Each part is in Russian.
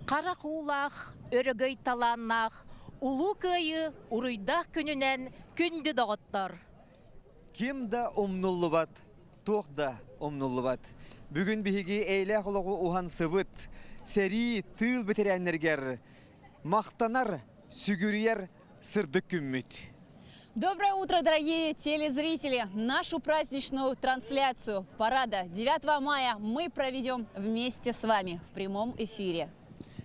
Қарақулақ, өрігөй таланнақ, улу күйі ұруйдақ күнінен күнді доғыттыр. Ким да омнуллу бат, тоқ да омнуллу бат. Бүгін бігі әйлі құлығы уған сыбыт, сәрі тыл бетерәнлергер, мақтанар, сүгірер сырдық күммет. Доброе утро, дорогие телезрители! Нашу праздничную трансляцию парада 9 мая мы проведем вместе с вами в прямом эфире.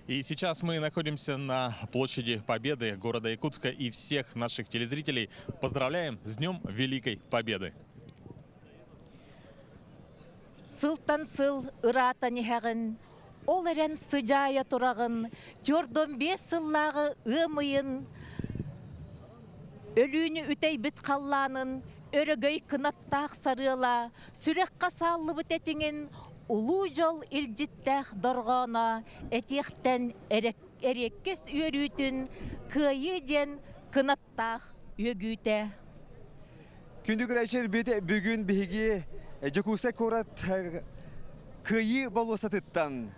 И сейчас мы находимся на площади Победы города Якутска и всех наших телезрителей поздравляем с Днем Великой Победы. Сылтан сыл ырата нехәғін, ол әрен сыжая тұрағын, жордон бес сыллағы ымайын, өліні үтей біт қалланын, өрігөй кынаттақ сарыла, сүрекқа саллы бітетіңін, улу жол илжиттәқ дорғана, әтектен әреккес үйерүтін, күйеден кынаттақ өгүйті. Күнді күрәшер бүгін бігі Жакуса корат күйі болуысатыттан.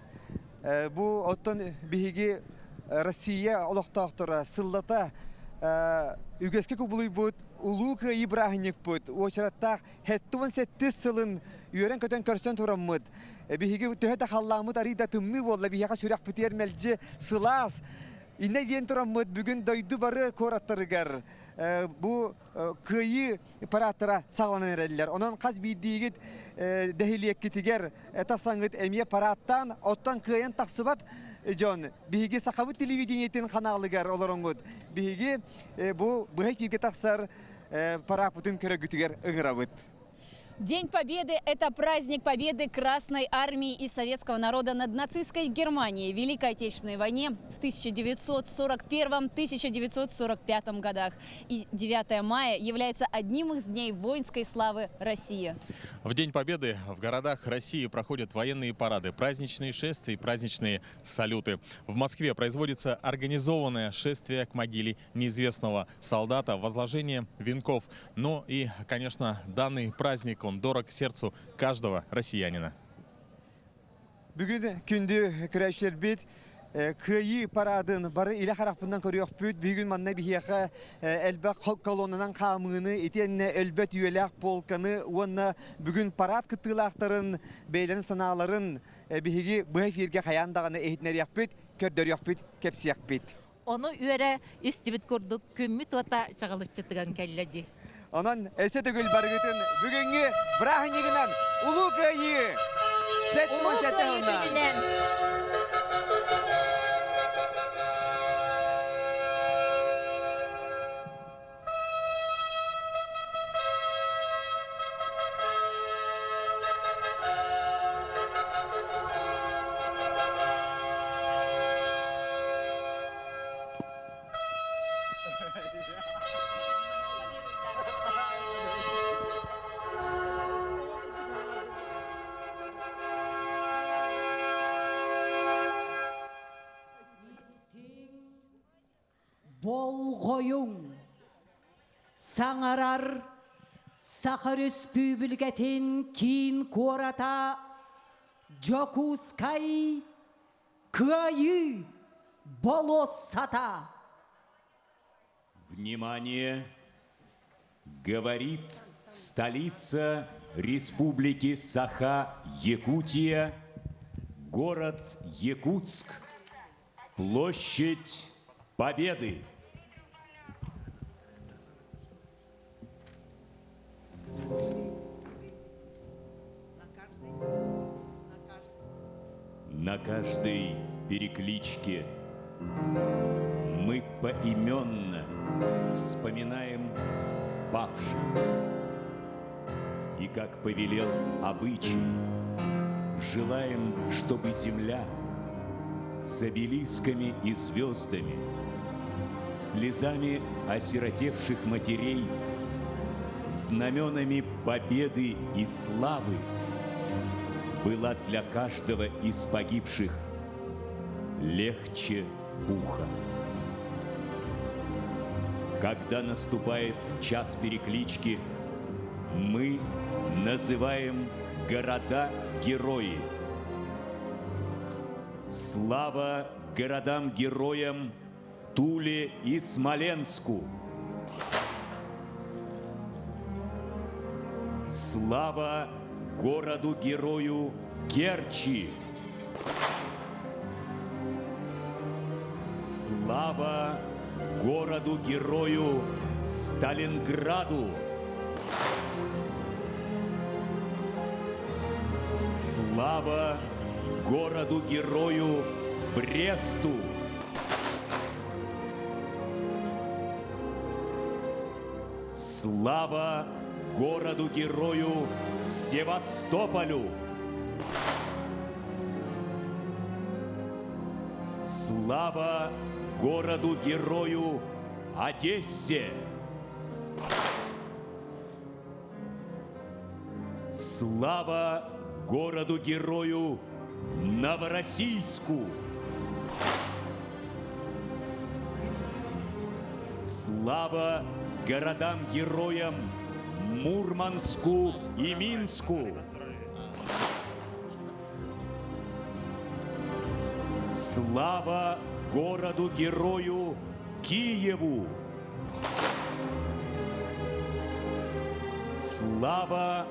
Бұ оттан бігі Россия олықтақтыра сыллата үгеске көбілуй бұд, ұлу күйі бірағынек бұд. Очараттақ хәттуын сәттіз сылын үйерен көтен көрсен тұрамыд. Бігі төхеті қалламыд арыйда тымны болла, бігеға сүрек бітер мәлжі сылас. Инне ен тұрамыд бүгін дойды бары кораттырығар. Бұ күйі параттыра сағланын әрелілер. Онан қаз бейдейгіт дәхилиек кетігер тасаңғыт әмие параттан, оттан күйен тақсыбат жон. Бігі сақабыт телевидениетін қанағылығар оларыңғыд. Бігі бұ бұхай кирге тақсар парапутын көрі күтігер ұңырабыт. День Победы – это праздник победы Красной Армии и советского народа над нацистской Германией в Великой Отечественной войне в 1941-1945 годах. И 9 мая является одним из дней воинской славы России. В День Победы в городах России проходят военные парады, праздничные шествия и праздничные салюты. В Москве производится организованное шествие к могиле неизвестного солдата, возложение венков. Ну и, конечно, данный праздник он дорог сердцу каждого россиянина. Бүгін күнді күрәшілер бет күйі парадын бары илі қарақпындан көріяқ бүт. Бүгін манна бігеға әлбәк колонынан қамыны, етенне әлбәт үйеләқ полканы, онна бүгін парад күттілақтарын, бейлін саналарын бігеге бұй ферге қаяндағаны әйтінер яқ бүт, көрдер яқ бүт, кепсі яқ бүт. Оны үйері істібіт көрдік, күмміт ота чағылып чытыған кәлләді. Онан әсі түгіл барғытын бүгінгі бірағынегінен ұлы көйі сәттімін сәттімін. Болғойың саңарар Сахар Республикатын кейін кората Жокускай күйі болосата. Внимание! Говорит столица Республики Саха-Якутия, город Якутск, площадь Победы. На каждой перекличке мы поименно вспоминаем павших. И как повелел обычай, желаем, чтобы земля с обелисками и звездами, слезами осиротевших матерей, знаменами победы и славы была для каждого из погибших легче пуха. Когда наступает час переклички, мы называем города-герои. Слава городам-героям Туле и Смоленску. Слава городу-герою Керчи. Слава городу-герою Сталинграду. Слава городу-герою Бресту. Слава городу-герою Севастополю. Слава городу-герою Одессе. Слава городу-герою Новороссийску. Слава городам-героям Мурманску и Минску. Слава городу-герою Киеву. Слава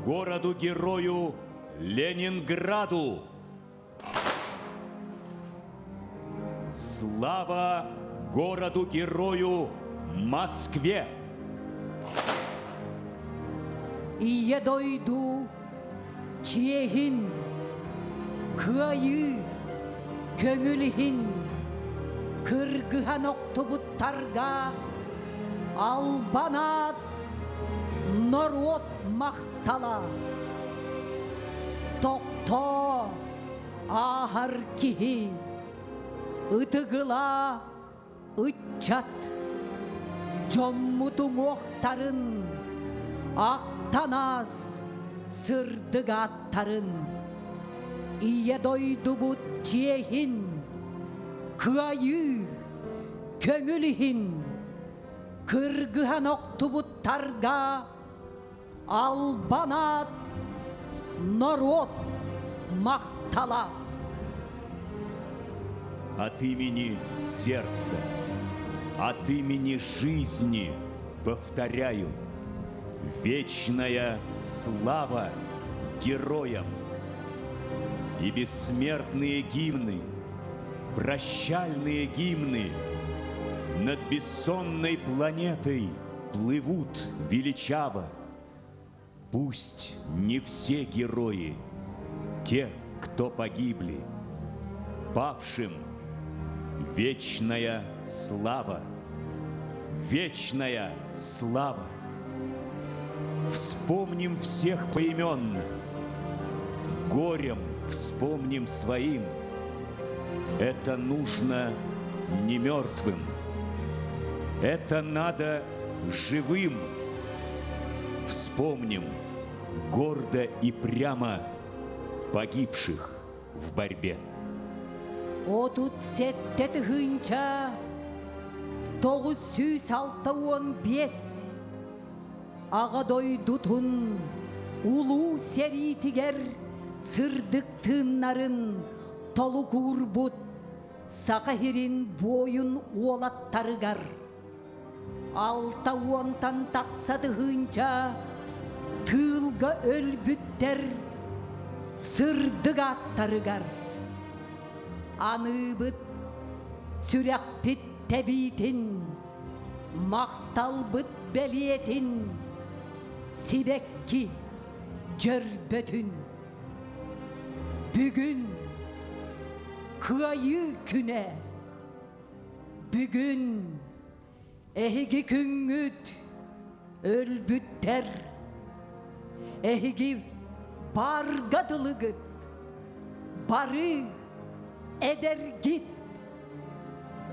городу-герою Ленинграду. Слава городу-герою Москве. 이에 도이두 지혜힌 그아유 көңілхин кыргыхан октубуттарга албанат норот мактала токто ахар кихи ытыгыла ытчат жоммутуң оқтарын ақтаназ сырдык аттарын ие дойдубут жиехин кыайы көңүлхин кыргыхан октубуттарга албанат народ мактала. От имени сердца, от имени жизни повторяю: вечная слава героям! И бессмертные гимны, прощальные гимны над бессонной планетой плывут величаво. Пусть не все герои, те, кто погибли, павшим вечная слава, вечная слава. Вспомним всех поименно, горем вспомним своим. Это нужно не мертвым, это надо живым. Вспомним гордо и прямо погибших в борьбе. Отут сетте тыгынча 965 Ағадой дутун улу сери тигер сырдык тыыннарын толу курбут сакахирин бойун уолаттарыгар алта уонтан такса тыгынча тылга өлбүттер сырдык аттарыгар аныбыт сүрәкпит тәбитин макталбыт белиетин сибекки жөрбөтүн бүгүн кыайы күнэ бүгүн эхиги күңүт өлбүттер эхиги баргадылыгыт бары эдергит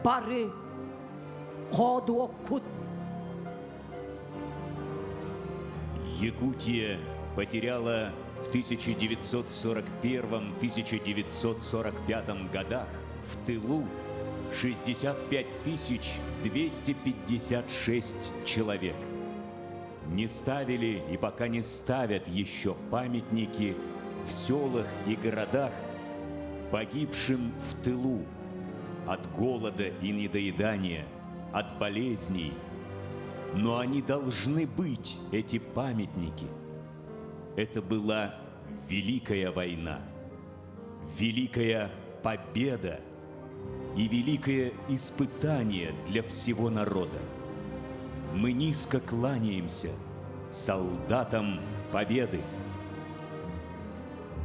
бары ходуоккут. Якутия потеряла в 1941-1945 годах в тылу 65 256 человек. Не ставили и пока не ставят еще памятники в селах и городах погибшим в тылу, от голода и недоедания, от болезней. Но они должны быть, эти памятники. Это была великая война, великая победа и великое испытание для всего народа. Мы низко кланяемся солдатам победы.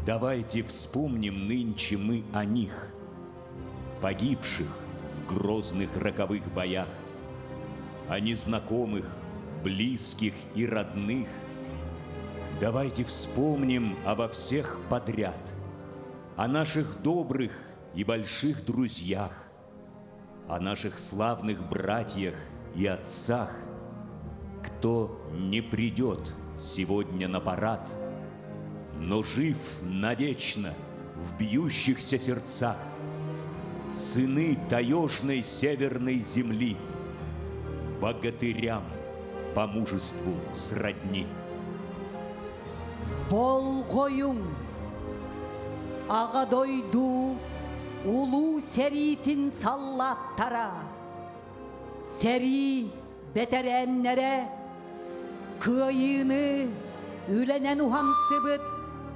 Давайте вспомним нынче мы о них, погибших в грозных роковых боях, о незнакомых, близких и родных. Давайте вспомним обо всех подряд, о наших добрых и больших друзьях, о наших славных братьях и отцах, кто не придет сегодня на парад, но жив навечно в бьющихся сердцах, сыны таежной северной земли, богатырям по мужеству сродни. Бол қойың, ағадойду, улу сәритін саллаттара, сәри бетеренлere, kıyını ülenen uhamsıbıt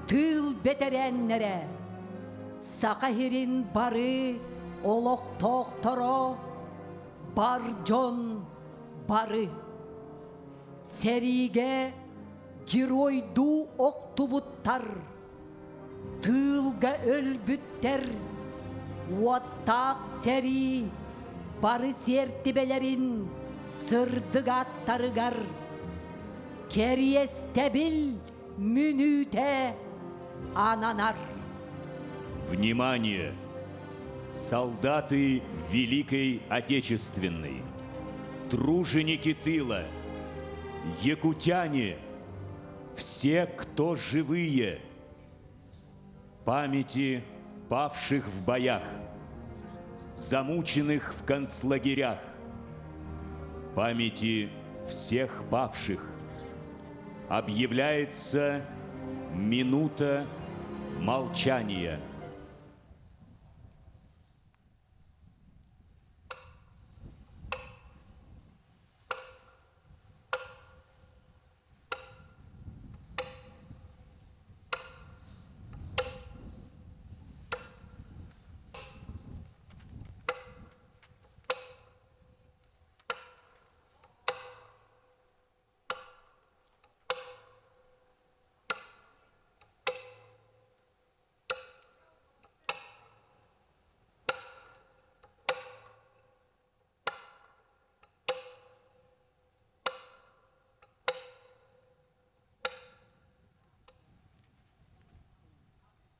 tıl beterenlere, sakahirin barı olok toktoro, barjon barı, serige giroydu oktubuttar, tılga ölbütter, uattak seri, barı sertibelerin sırdık attarıgar, keriyestebil münüte ananar. Внимание! Солдаты Великой Отечественной, труженики тыла, якутяне, все, кто живые, памяти павших в боях, замученных в концлагерях, памяти всех павших, объявляется минута молчания.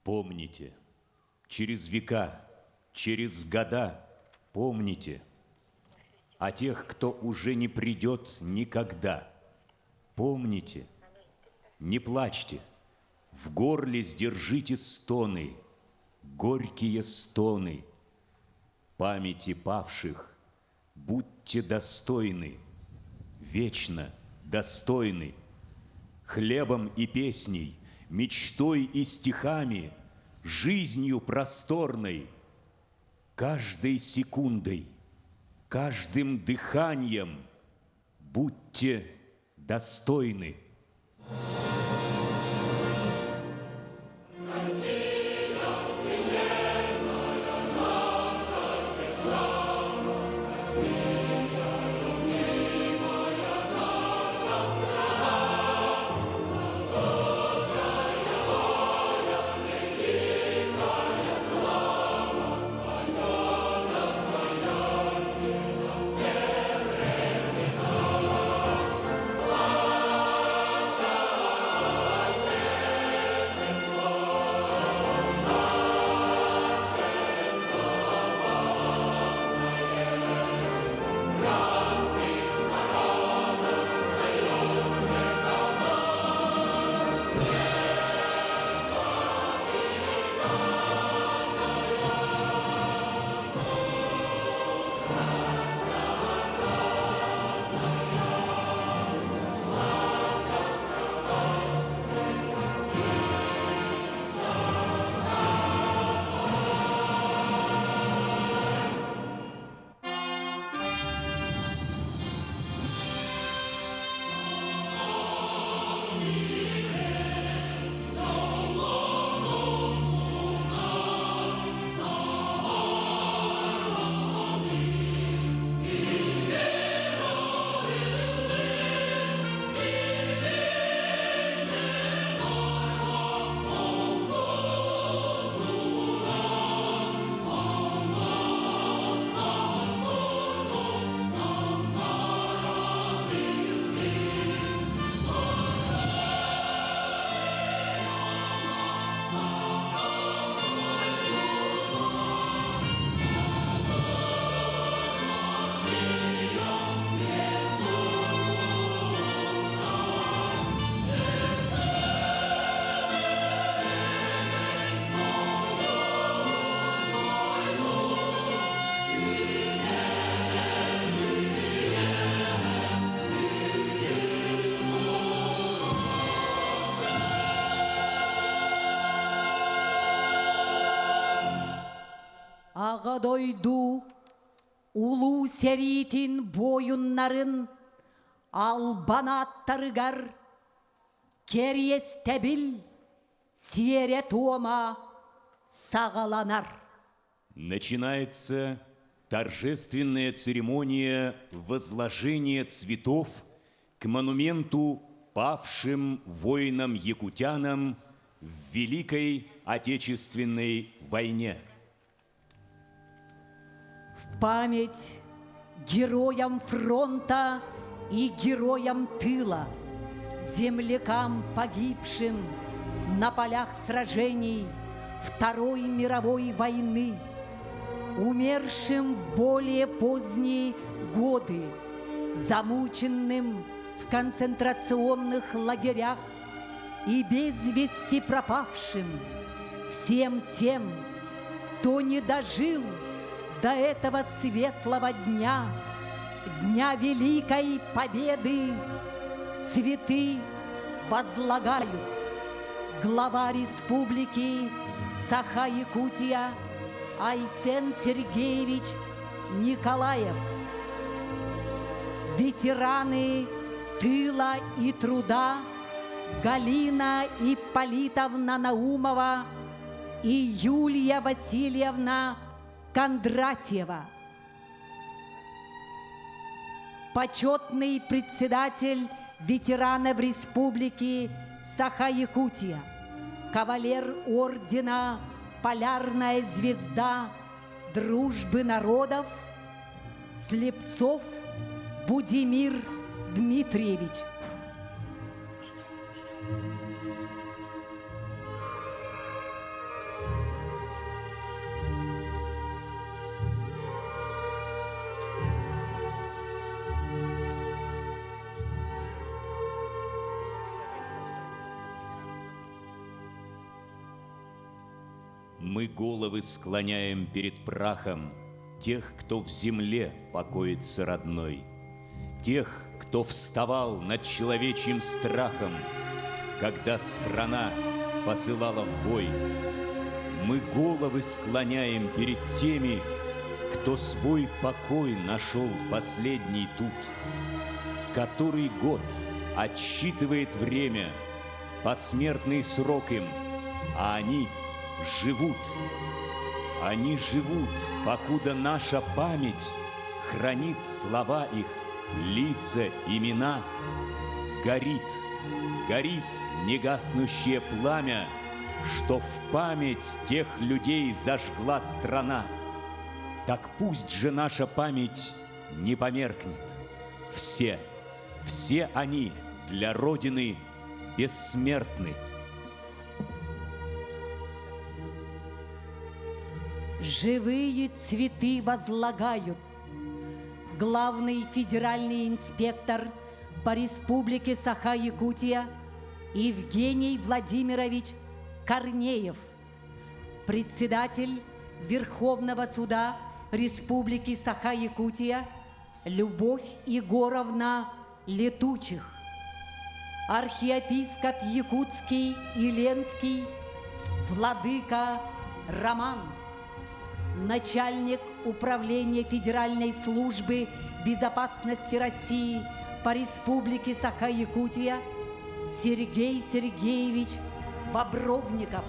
Помните, через века, через года помните о тех, кто уже не придет никогда. Помните, не плачьте, в горле сдержите стоны, горькие стоны. Памяти павших будьте достойны, вечно достойны, хлебом и песней, мечтой и стихами, жизнью просторной, каждой секундой, каждым дыханием будьте достойны. Ағадойду улу серитин бойуннарын албана аттарыгар кериестебил сиере туома сагаланар. Начинается торжественная церемония возложения цветов к монументу павшим воинам-якутянам в Великой Отечественной войне. В память героям фронта и героям тыла, землякам, погибшим на полях сражений Второй мировой войны, умершим в более поздние годы, замученным в концентрационных лагерях и без вести пропавшим, всем тем, кто не дожил до этого светлого дня, Дня Великой Победы, цветы возлагаю. Глава республики Саха-Якутия Айсен Сергеевич Николаев. Ветераны тыла и труда Галина Ипполитовна Наумова и Юлия Васильевна Кондратьева. Почетный председатель ветеранов республики Саха-Якутия, кавалер ордена «Полярная звезда дружбы народов» Слепцов Будимир Дмитриевич. Мы головы склоняем перед прахом тех, кто в земле покоится родной, тех, кто вставал над человечьим страхом, когда страна посылала в бой. Мы головы склоняем перед теми, кто свой покой нашел последний тут, который год отсчитывает время, посмертный срок им, а они живут. Они живут, покуда наша память хранит слова их, лица, имена. Горит, горит негаснущее пламя, что в память тех людей зажгла страна. Так пусть же наша память не померкнет. Все, все они для Родины бессмертны. Живые цветы возлагают главный федеральный инспектор по республике Саха-Якутия Евгений Владимирович Корнеев, председатель Верховного суда республики Саха-Якутия Любовь Егоровна Летучих, архиепископ Якутский и Ленский владыка Роман, начальник управления Федеральной службы безопасности России по республике Саха-Якутия Сергей Сергеевич Бобровников,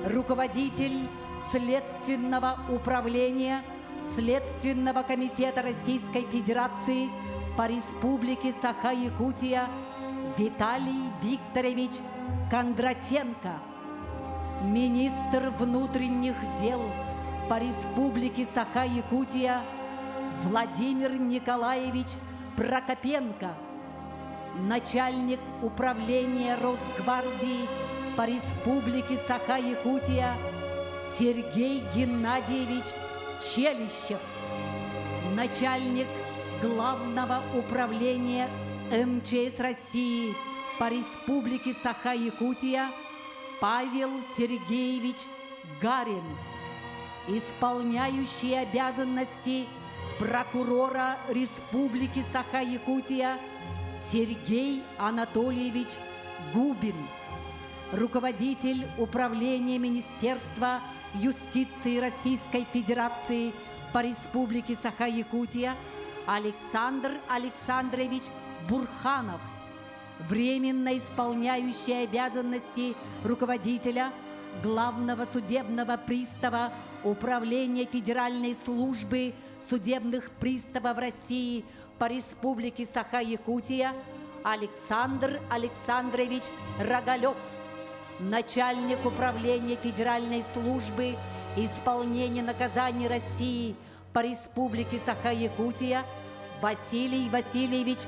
руководитель Следственного управления Следственного комитета Российской Федерации по республике Саха-Якутия Виталий Викторович Кондратенко, министр внутренних дел по республике Саха-Якутия Владимир Николаевич Прокопенко, начальник управления Росгвардии по республике Саха-Якутия Сергей Геннадьевич Челищев, начальник главного управления МЧС России по республике Саха-Якутия Павел Сергеевич Гарин, исполняющий обязанности прокурора Республики Саха-Якутия Сергей Анатольевич Губин, руководитель управления Министерства юстиции Российской Федерации по Республике Саха-Якутия Александр Александрович Бурханов, временно исполняющий обязанности руководителя Главного судебного пристава Управления Федеральной службы судебных приставов России по Республике Саха-Якутия Александр Александрович Рогалев, начальник управления Федеральной службы исполнения наказаний России по Республике Саха-Якутия Василий Васильевич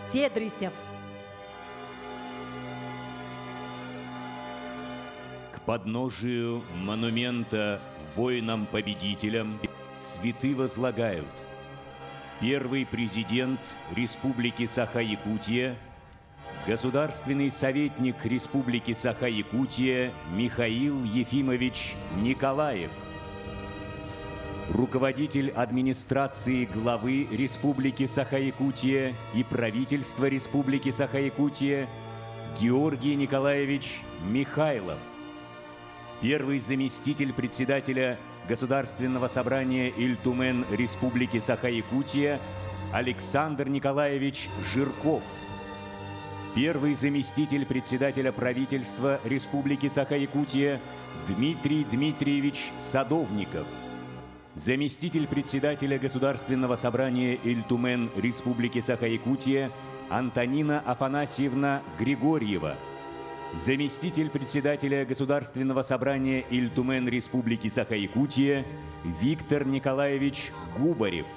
Седрисев. К подножию монумента воинам-победителям цветы возлагают первый президент Республики Саха-Якутия, государственный советник Республики Саха-Якутия Михаил Ефимович Николаев, руководитель администрации главы Республики Саха-Якутия и правительства Республики Саха-Якутия Георгий Николаевич Михайлов, первый заместитель председателя Государственного собрания Ильтумен Республики Саха-Якутия Александр Николаевич Жирков, первый заместитель председателя правительства Республики Саха-Якутия Дмитрий Дмитриевич Садовников, заместитель председателя Государственного собрания Ильтумен Республики Саха-Якутия Антонина Афанасьевна Григорьева, заместитель председателя Государственного собрания Ильтумен Республики Саха-Якутия Виктор Николаевич Губарев,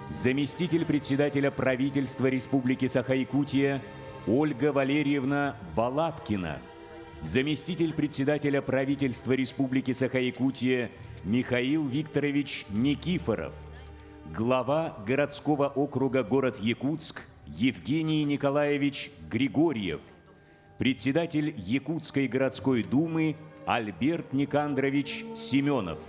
заместитель председателя правительства Республики Саха-Якутия Ольга Валерьевна Балаткина, заместитель председателя правительства Республики Саха-Якутия Михаил Викторович Никифоров, глава городского округа город Якутск Евгений Николаевич Григорьев, председатель Якутской городской думы Альберт Никандрович Семенов.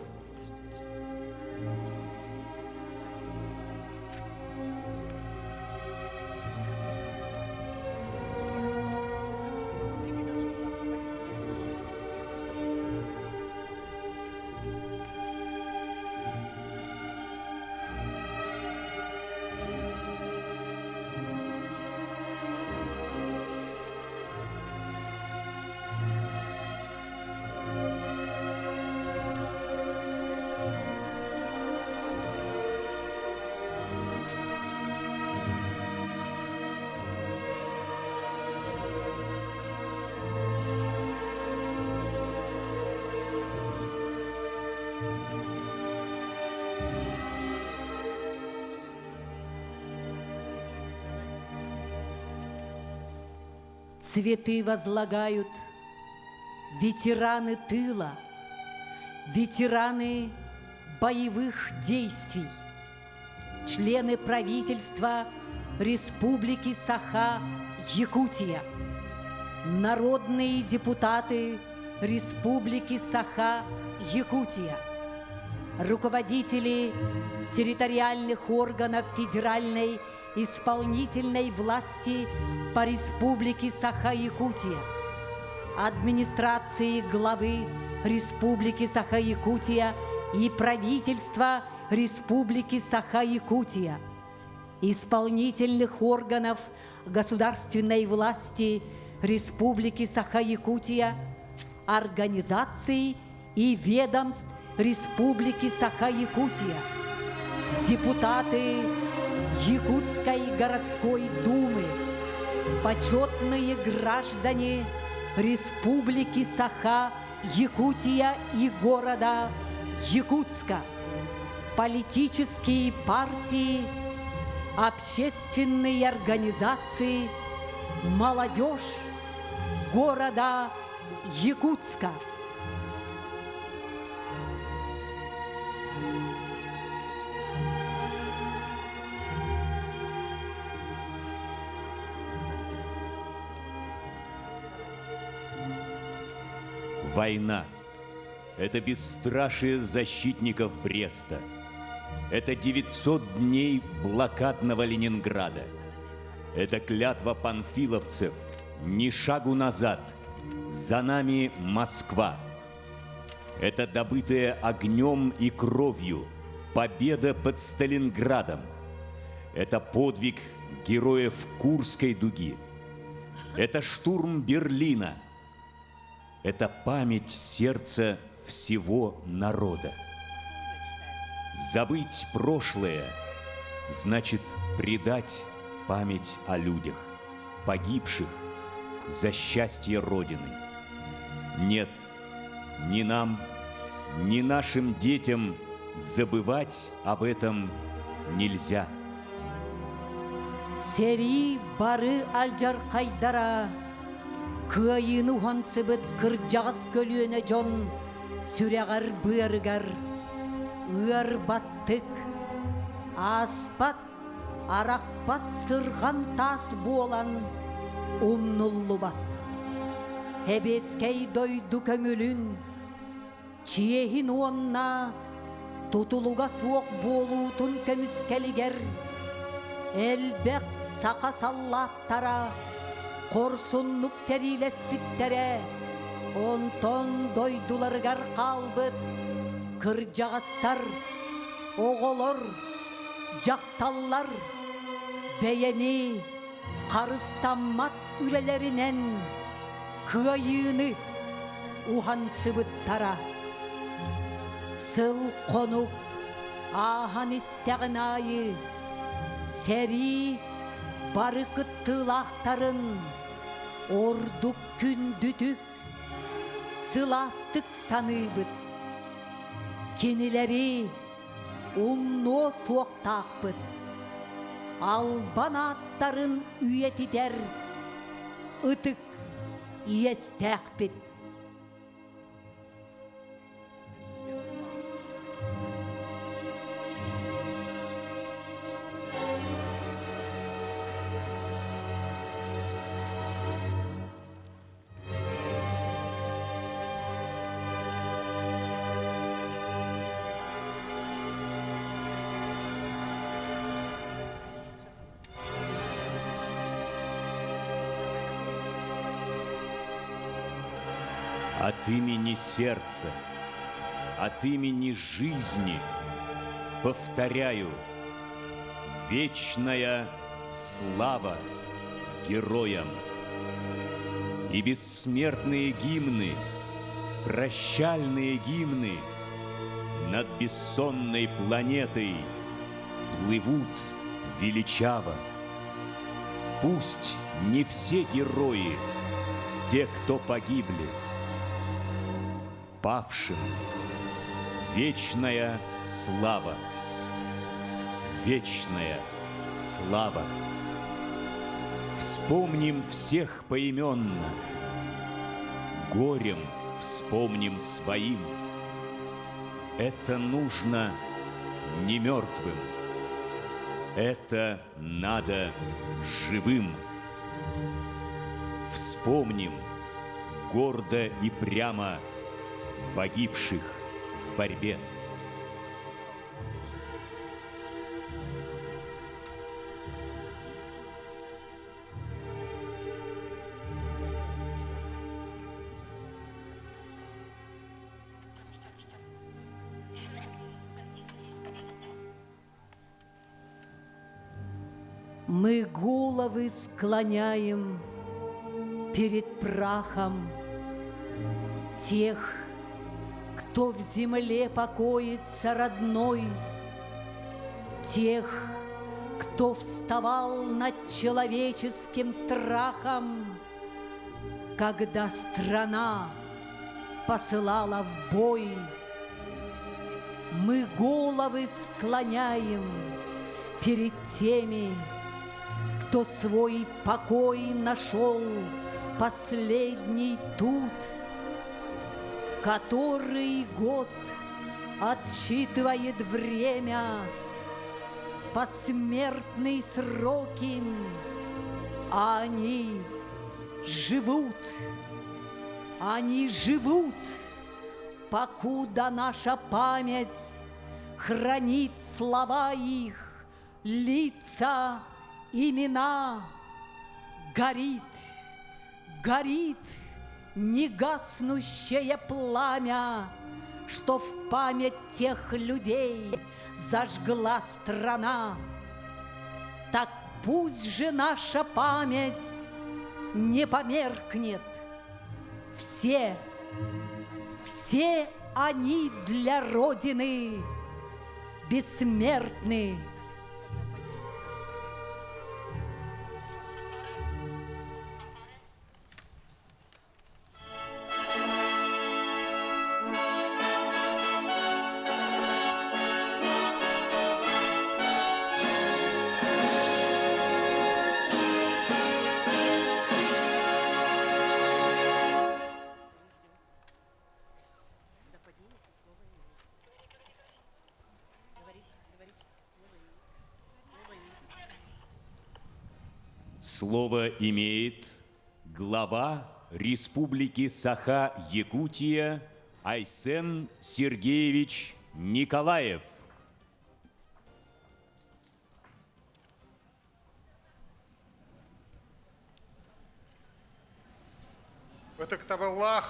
Цветы возлагают ветераны тыла, ветераны боевых действий, члены правительства Республики Саха-Якутия, народные депутаты Республики Саха-Якутия, руководители территориальных органов федеральной исполнительной власти по Республике Саха-Якутия, администрации главы Республики Саха-Якутия и правительства Республики Саха-Якутия, исполнительных органов государственной власти Республики Саха-Якутия, организаций и ведомств Республики Саха-Якутия, депутаты Якутской городской думы, почетные граждане Республики Саха-Якутия и города Якутска, политические партии, общественные организации, молодежь города Якутска. Война – это бесстрашие защитников Бреста. Это 900 дней блокадного Ленинграда. Это клятва панфиловцев ни шагу назад, За нами Москва. Это добытая огнем и кровью победа под Сталинградом. Это подвиг героев Курской дуги. Это штурм Берлина. Это память сердца всего народа. Забыть прошлое значит предать память о людях, погибших за счастье Родины. Нет, ни нам, ни нашим детям забывать об этом нельзя. Сери бары алжар қайдара, күйін уғансы біт кіржағыз көліөне жон, сүрәғар бұйырғар, ұйар баттық, аспат, арақпат сырған тас болан, умнуллу бат. Хебескей дойду көңілін, чиехин уонна, тутулуға суық болуытын көміскелігер, Элбек сақа саллаттара, корсуннук серилеспиттере, онтон дойдуларгар қалбыт, кыржағастар, оғолор, жақталлар, бейені, қарыстаммат үлелерінен, күйіні ухан сыбыттара. Сыл қонук, ахан істеген айы, сәри бары кыттылақтарын, ордук күндүтүк, сыластык саныбыт. Кенелери умно суоқтақпыт. Албан аттарын үйетидер, ытык иестәқпіт. От имени сердца, от имени жизни повторяю: вечная слава героям! И бессмертные гимны, прощальные гимны над бессонной планетой плывут величаво. Пусть не все герои, те, кто погибли, павшим вечная слава, вечная слава. Вспомним всех поименно, горем вспомним своим. Это нужно не мертвым, это надо живым. Вспомним гордо и прямо погибших в борьбе. Мы головы склоняем перед прахом тех, кто в земле покоится родной, тех, кто вставал над человеческим страхом, когда страна посылала в бой. Мы головы склоняем перед теми, кто свой покой нашел последний тут, который год отсчитывает время, посмертные сроки, а они живут, покуда наша память хранит слова их, лица, имена. Горит, горит негаснущее пламя, что в память тех людей зажгла страна. Так пусть же наша память не померкнет. Все они для Родины бессмертны. Слово имеет глава Республики Саха-Якутия Айсен Сергеевич Николаев. Өтіктабыллах,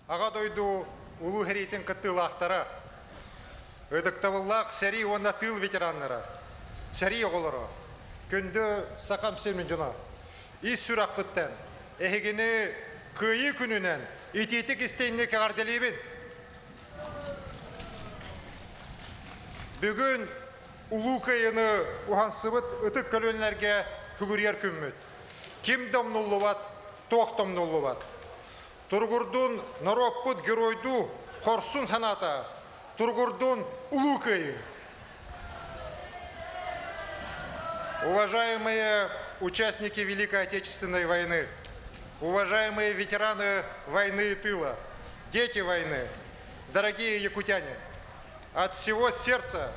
аға дойду улу херейтін кыттылақтара. Өтіктабыллах сәрі онна тыл ветераннара. Сәрі оғылары. Күнді сақам семін жына. Ис сүрақ бұттан. Әхегіні күйі күнінен итетік істейіне кәғарделейбін. Бүгін улу күйіні ұхансыбыт ұтық көлінлерге күгірер күмміт. Ким домнулу бат, тоқ домнулу бат. Тургурдун нароппыт геройду қорсун саната. Тургурдун улу күйі. Уважаемые участники Великой Отечественной войны, уважаемые ветераны войны и тыла, дети войны, дорогие якутяне, от всего сердца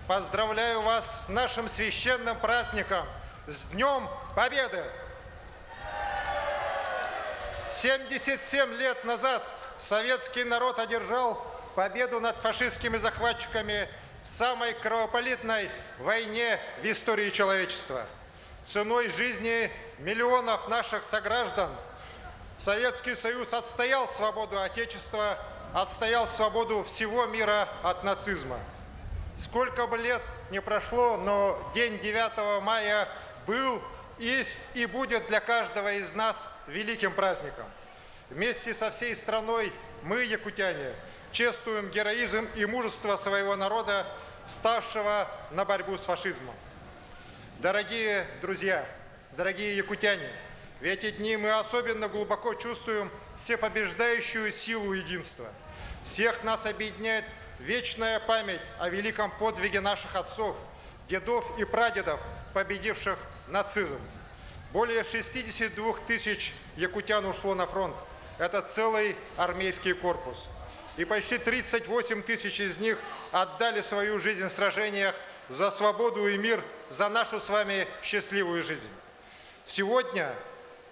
поздравляю вас с нашим священным праздником, с Днем Победы! 77 лет назад советский народ одержал победу над фашистскими захватчиками в самой кровопролитной войне в истории человечества. Ценой жизни миллионов наших сограждан Советский Союз отстоял свободу Отечества, отстоял свободу всего мира от нацизма. Сколько бы лет не прошло, но день 9 мая был, есть и будет для каждого из нас великим праздником. Вместе со всей страной мы, якутяне, чествуем героизм и мужество своего народа, ставшего на борьбу с фашизмом. Дорогие друзья, дорогие якутяне, в эти дни мы особенно глубоко чувствуем всепобеждающую силу единства. Всех нас объединяет вечная память о великом подвиге наших отцов, дедов и прадедов, победивших нацизм. Более 62 тысяч якутян ушло на фронт. Это целый армейский корпус. И почти 38 тысяч из них отдали свою жизнь в сражениях за свободу и мир, за нашу с вами счастливую жизнь. Сегодня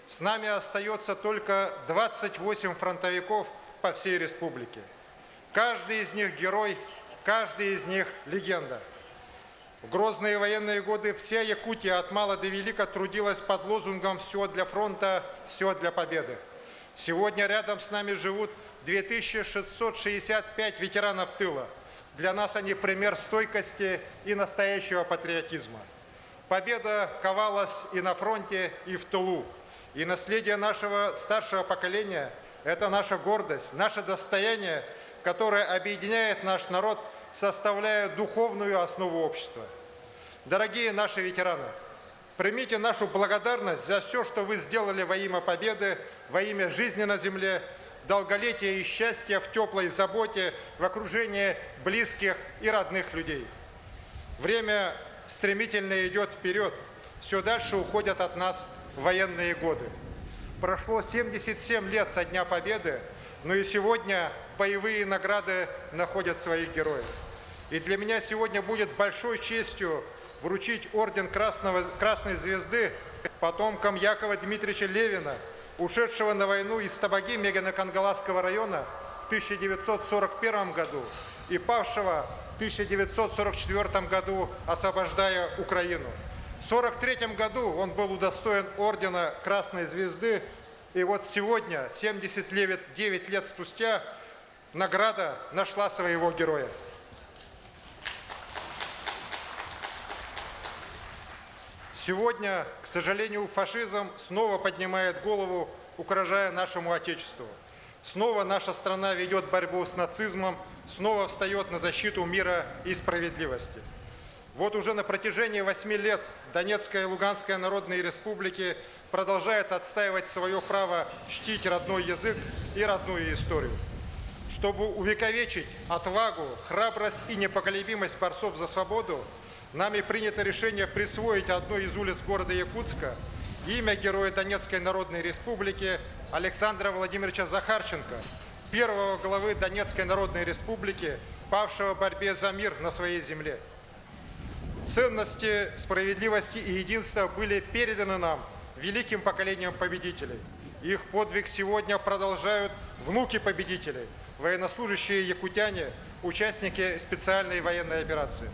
с нами остается только 28 фронтовиков по всей республике. Каждый из них герой, каждый из них легенда. В грозные военные годы вся Якутия от мала до велика трудилась под лозунгом «Все для фронта, все для победы». Сегодня рядом с нами живут 2665 ветеранов тыла. Для нас они пример стойкости и настоящего патриотизма. Победа ковалась и на фронте, и в тылу. И наследие нашего старшего поколения – это наша гордость, наше достояние, которое объединяет наш народ, составляя духовную основу общества. Дорогие наши ветераны, примите нашу благодарность за все, что вы сделали во имя победы, во имя жизни на земле, долголетия и счастья в теплой заботе, в окружении близких и родных людей. Время стремительно идет вперед, все дальше уходят от нас военные годы. Прошло 77 лет со Дня Победы, но и сегодня боевые награды находят своих героев. И для меня сегодня будет большой честью вручить орден Красной Звезды потомкам Якова Дмитриевича Левина, ушедшего на войну из Табаги Мегано-Кангаласского района в 1941 году и павшего в 1944 году, освобождая Украину. В 1943 году он был удостоен ордена Красной Звезды И вот сегодня, 79 лет спустя, награда нашла своего героя. Сегодня, к сожалению, фашизм снова поднимает голову, угрожая нашему Отечеству. Снова наша страна ведет борьбу с нацизмом, снова встает на защиту мира и справедливости. Вот уже на протяжении 8 лет Донецкая и Луганская народные республики продолжают отстаивать свое право чтить родной язык и родную историю. Чтобы увековечить отвагу, храбрость и непоколебимость борцов за свободу, нами принято решение присвоить одной из улиц города Якутска имя героя Донецкой Народной Республики Александра Владимировича Захарченко, первого главы Донецкой Народной Республики, павшего в борьбе за мир на своей земле. Ценности справедливости и единства были переданы нам великим поколением победителей. Их подвиг сегодня продолжают внуки победителей, военнослужащие якутяне, участники специальной военной операции.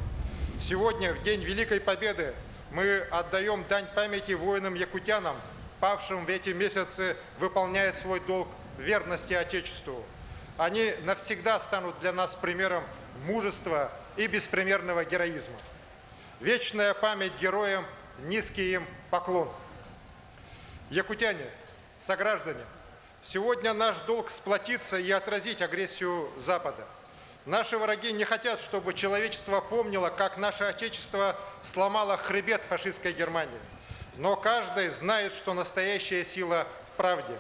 Сегодня, в День Великой Победы, мы отдаем дань памяти воинам-якутянам, павшим в эти месяцы, выполняя свой долг верности Отечеству. Они навсегда станут для нас примером мужества и беспримерного героизма. Вечная память героям, низкий им поклон. Якутяне, сограждане, сегодня наш долг сплотиться и отразить агрессию Запада. Наши враги не хотят, чтобы человечество помнило, как наше Отечество сломало хребет фашистской Германии. Но каждый знает, что настоящая сила в правде.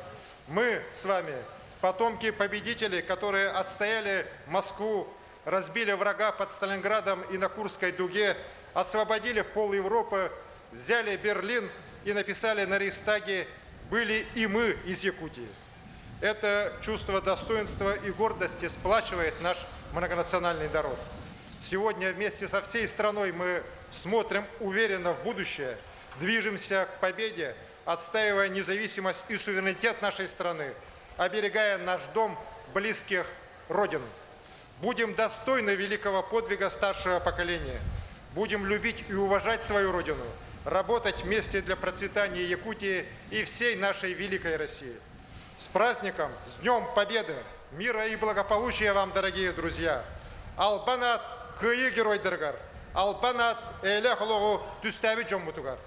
Мы с вами потомки победителей, которые отстояли Москву, разбили врага под Сталинградом и на Курской дуге, освободили пол Европы, взяли Берлин и написали на Рейхстаге «Были и мы из Якутии». Это чувство достоинства и гордости сплачивает наш многонациональный народ. Сегодня вместе со всей страной мы смотрим уверенно в будущее, движемся к победе, отстаивая независимость и суверенитет нашей страны, оберегая наш дом, близких, Родину. Будем достойны великого подвига старшего поколения. Будем любить и уважать свою Родину, работать вместе для процветания Якутии и всей нашей великой России. С праздником, с Днем Победы, мира и благополучия вам, дорогие друзья! Албанат кые герой дорогар, албанат эляхологу тюстави джомбутугар.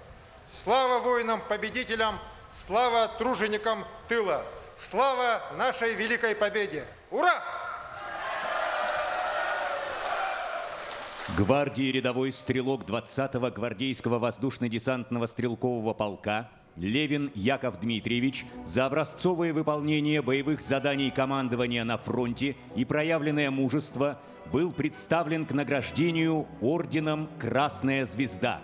Слава воинам-победителям, слава труженикам тыла, слава нашей великой победе! Ура! Гвардии рядовой стрелок 20-го гвардейского воздушно-десантного стрелкового полка Левин Яков Дмитриевич за образцовое выполнение боевых заданий командования на фронте и проявленное мужество был представлен к награждению орденом «Красная звезда».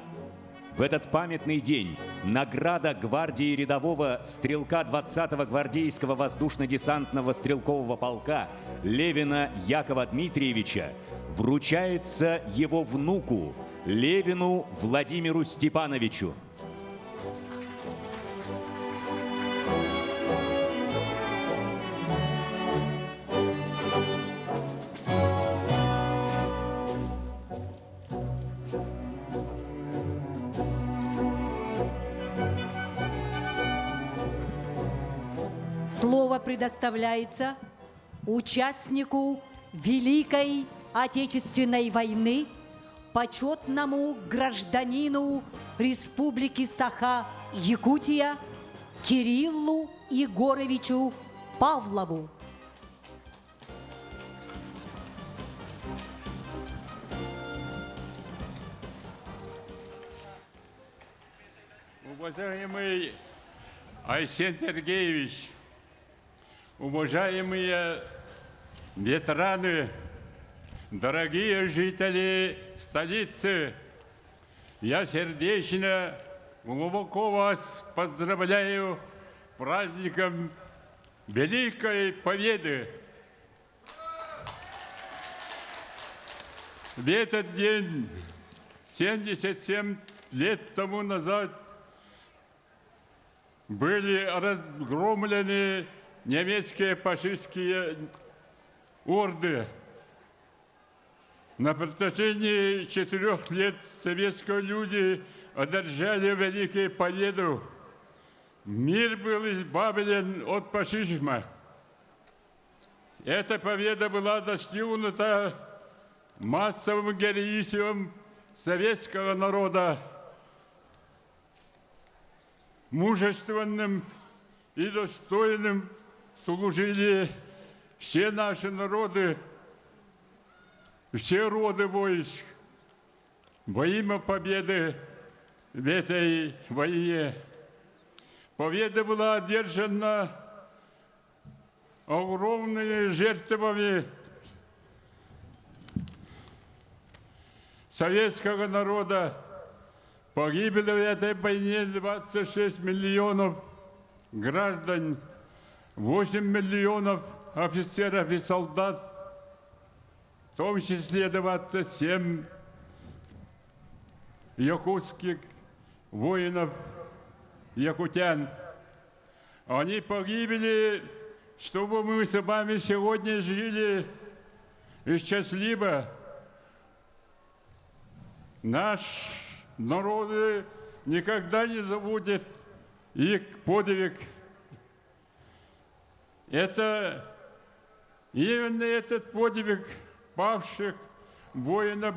В этот памятный день награда гвардии рядового стрелка 20-го гвардейского воздушно-десантного стрелкового полка Левина Якова Дмитриевича вручается его внуку Левину Владимиру Степановичу. Слово предоставляется участнику Великой Отечественной войны, почетному гражданину Республики Саха-Якутия Кириллу Егоровичу Павлову. Уважаемый Айсен Сергеевич, уважаемые ветераны, дорогие жители столицы, я сердечно, глубоко вас поздравляю с праздником Великой Победы. В этот день, 77 лет тому назад, были разгромлены немецкие фашистские орды. На протяжении 4 лет советские люди одержали великую победу. мир был избавлен от фашизма. Эта победа была достигнута массовым героизмом советского народа, мужественным и достойным служили все наши народы, все роды войск во имя победы в этой войне. Победа была одержана огромными жертвами советского народа. Погибли в этой войне 26 миллионов граждан, 8 миллионов офицеров и солдат, в том числе 27 якутских воинов, якутян. Они погибли, чтобы мы с вами сегодня жили и счастливо. Наш народ никогда не забудет их подвиг. Это именно этот подвиг павших воинов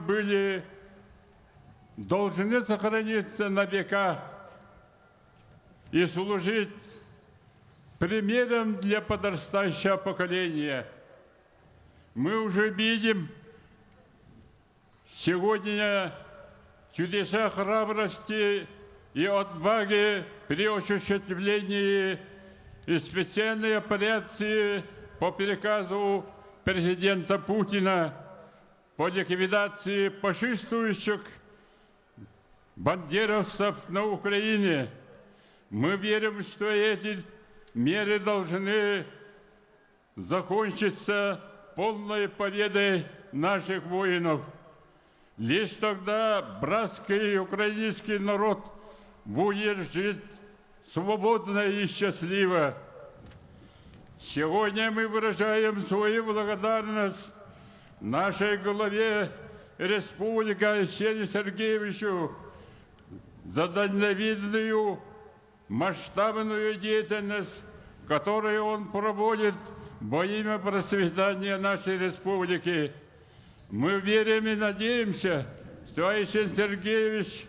должны сохраниться на века и служить примером для подрастающего поколения. Мы уже видим сегодня чудеса храбрости и отваги при осуществлении и специальной операции по приказу президента Путина по ликвидации фашистующих бандеровцев на Украине. Мы верим, что эти меры должны закончиться полной победой наших воинов. Лишь тогда братский украинский народ будет жить свободно и счастливо. Сегодня мы выражаем свою благодарность нашей главе республики Арсению Сергеевичу за дальновидную масштабную деятельность, которую он проводит во имя процветания нашей республики. Мы верим и надеемся, что Арсений Сергеевич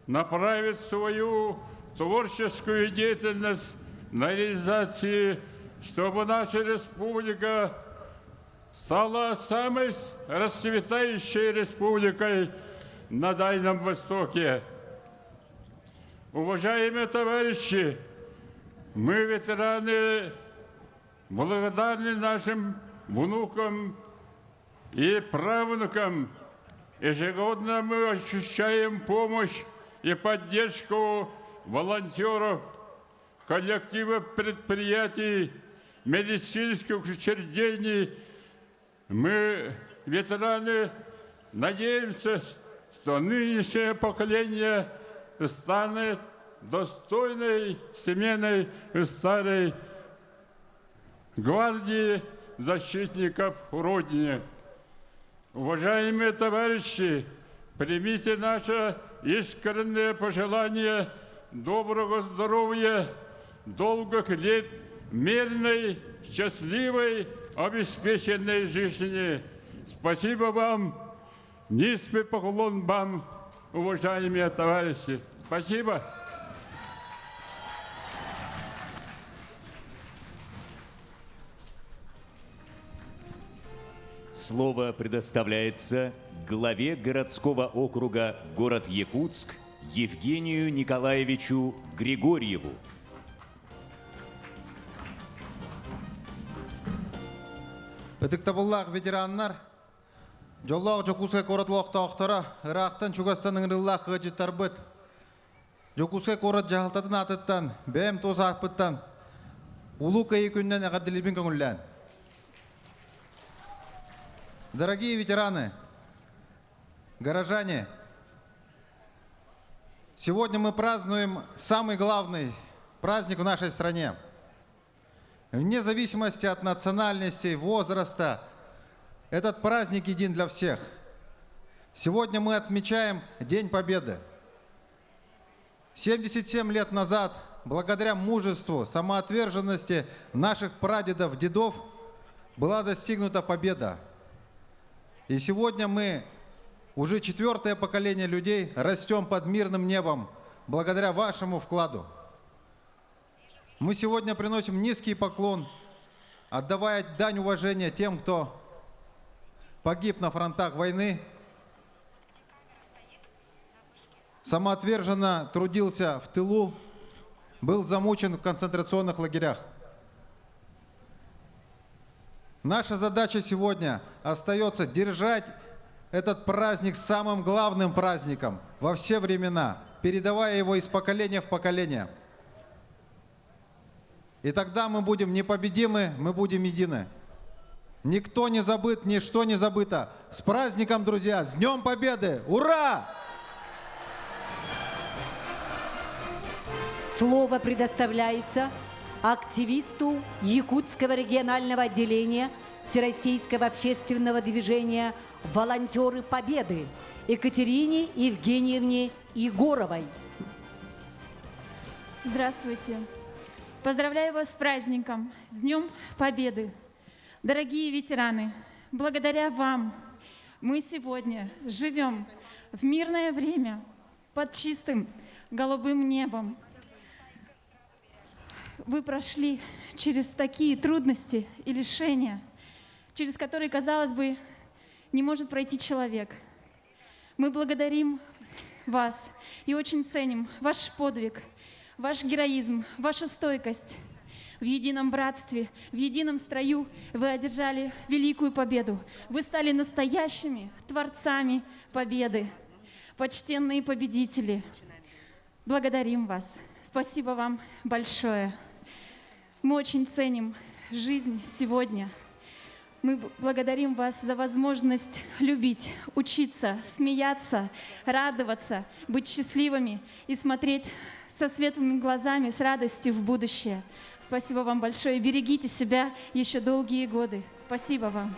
направит свою творческую деятельность на реализацию, чтобы наша республика стала самой расцветающей республикой на Дальнем Востоке. Уважаемые товарищи, мы, ветераны, благодарны нашим внукам и правнукам. Ежегодно мы ощущаем помощь и поддержку волонтеров, коллективов предприятий, медицинских учреждений. Мы, ветераны, надеемся, что нынешнее поколение станет достойной сменой старой гвардии защитников Родины. Уважаемые товарищи, примите наше искреннее пожелание доброго здоровья, долгих лет, мирной, счастливой, обеспеченной жизни. Спасибо вам, низкий поклон вам, уважаемые товарищи. Спасибо. Слово предоставляется главе городского округа город Якутск Евгению Николаевичу Григорьеву. Бедіктабыллақ ветераннар, жоллағы Жокускай коратлық тауқтара, Ирақтан Чугастанның рыллақ ғыжыттар бұд. Жокускай корат жағылтатын атыттан, бәм тоз ақпыттан, улу кайы күннен әғадділібін көңіллән. Дорогие ветераны, горожане, сегодня мы празднуем самый главный праздник в нашей стране. Вне зависимости от национальности, возраста, этот праздник един для всех. Сегодня мы отмечаем День Победы. 77 лет назад благодаря мужеству, самоотверженности наших прадедов, дедов, была достигнута победа. И сегодня мы, уже 4-е поколение людей, растем под мирным небом, благодаря вашему вкладу. Мы сегодня приносим низкий поклон, отдавая дань уважения тем, кто погиб на фронтах войны, самоотверженно трудился в тылу, был замучен в концентрационных лагерях. Наша задача сегодня остается держать этот праздник самым главным праздником во все времена, передавая его из поколения в поколение. И тогда мы будем непобедимы, мы будем едины. Никто не забыт, ничто не забыто. С праздником, друзья! С Днем Победы! Ура! Слово предоставляется активисту Якутского регионального отделения Всероссийского общественного движения «Волонтеры Победы» Екатерине Евгеньевне Егоровой. Здравствуйте. Поздравляю вас с праздником, с Днем Победы. Дорогие ветераны, благодаря вам мы сегодня живем в мирное время под чистым голубым небом. Вы прошли через такие трудности и лишения, через которые, казалось бы, не может пройти человек. Мы благодарим вас и очень ценим ваш подвиг, ваш героизм, вашу стойкость. В едином братстве, в едином строю вы одержали великую победу. Вы стали настоящими творцами победы, почтенные победители. Благодарим вас. Спасибо вам большое. Мы очень ценим жизнь сегодня. Мы благодарим вас за возможность любить, учиться, смеяться, радоваться, быть счастливыми и смотреть со светлыми глазами, с радостью в будущее. Спасибо вам большое. Берегите себя еще долгие годы. Спасибо вам.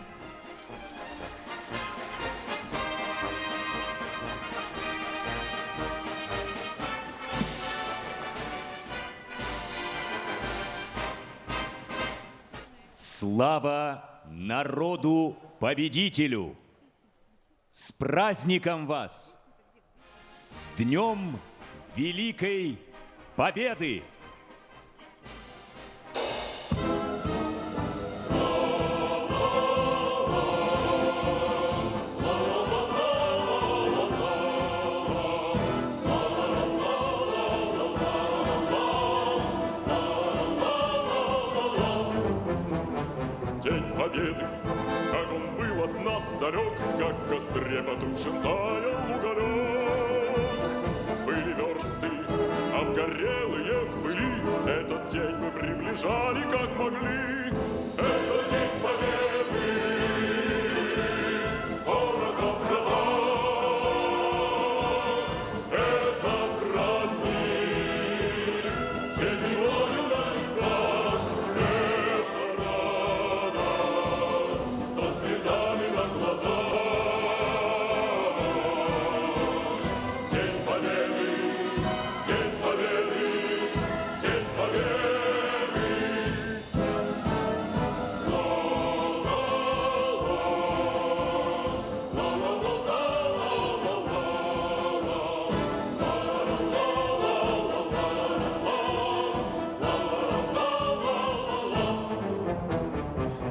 Слава народу-победителю! С праздником вас! С Днем Великой Победы! День Победы, как он был от нас далек, как в костре потушен таял уголек. Были версты, обгорелые в пыли, этот день мы приближали, как могли. Это День Победы, порохом правах. Это праздник, седьмою на листах. Это радость со слезами на глазах. День Победы, День Победы, День Победы.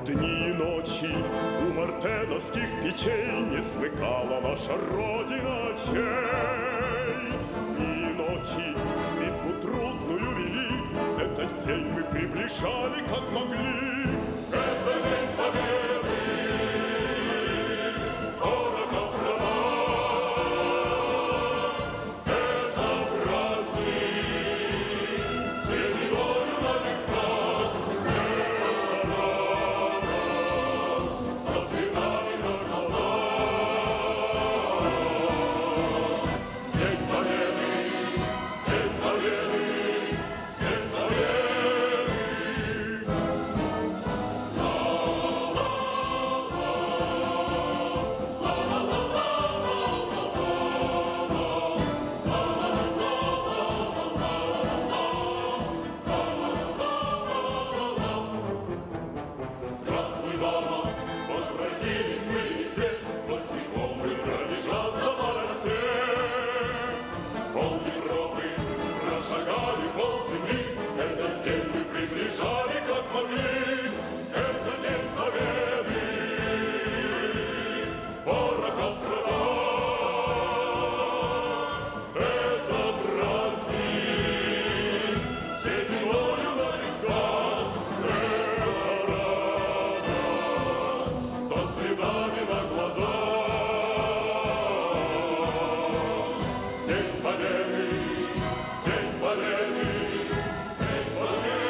Дни и ночи у мартеновских печей не смыкала наша Родина очей. Дни и ночи битву трудную вели, этот день мы приближали, как могли. Это День Победы, порохом правах. Это праздник, седьмою на висках. Со слезами на глазах. День Победы, День Победы, День Победы. дома, возвратились мы все, босиком мы пробежаться по росе. Пол Европы прошагали, пол земли, этот день мы приближали, как могли. Это день победы, порохом продать. Это праздник, седьмою на висках. Это радость со слезами на глазах. День победы, день победы, день победы.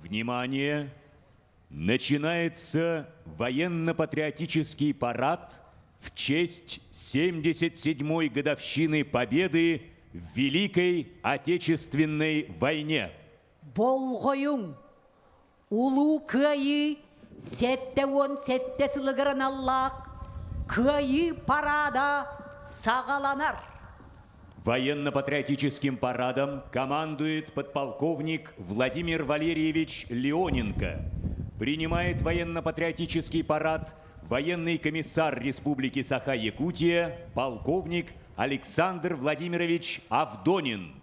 Внимание! Начинается военно-патриотический парад в честь 77-й годовщины Победы в Великой Отечественной войне. Болғойың, улу күйі, сәтті он сәтті сылығырын Аллах, күйі парада сағаланар. Военно-патриотическим парадом командует подполковник Владимир Валерьевич Леоненко. Принимает военно-патриотический парад военный комиссар Республики Саха-Якутия, полковник Александр Владимирович Авдонин.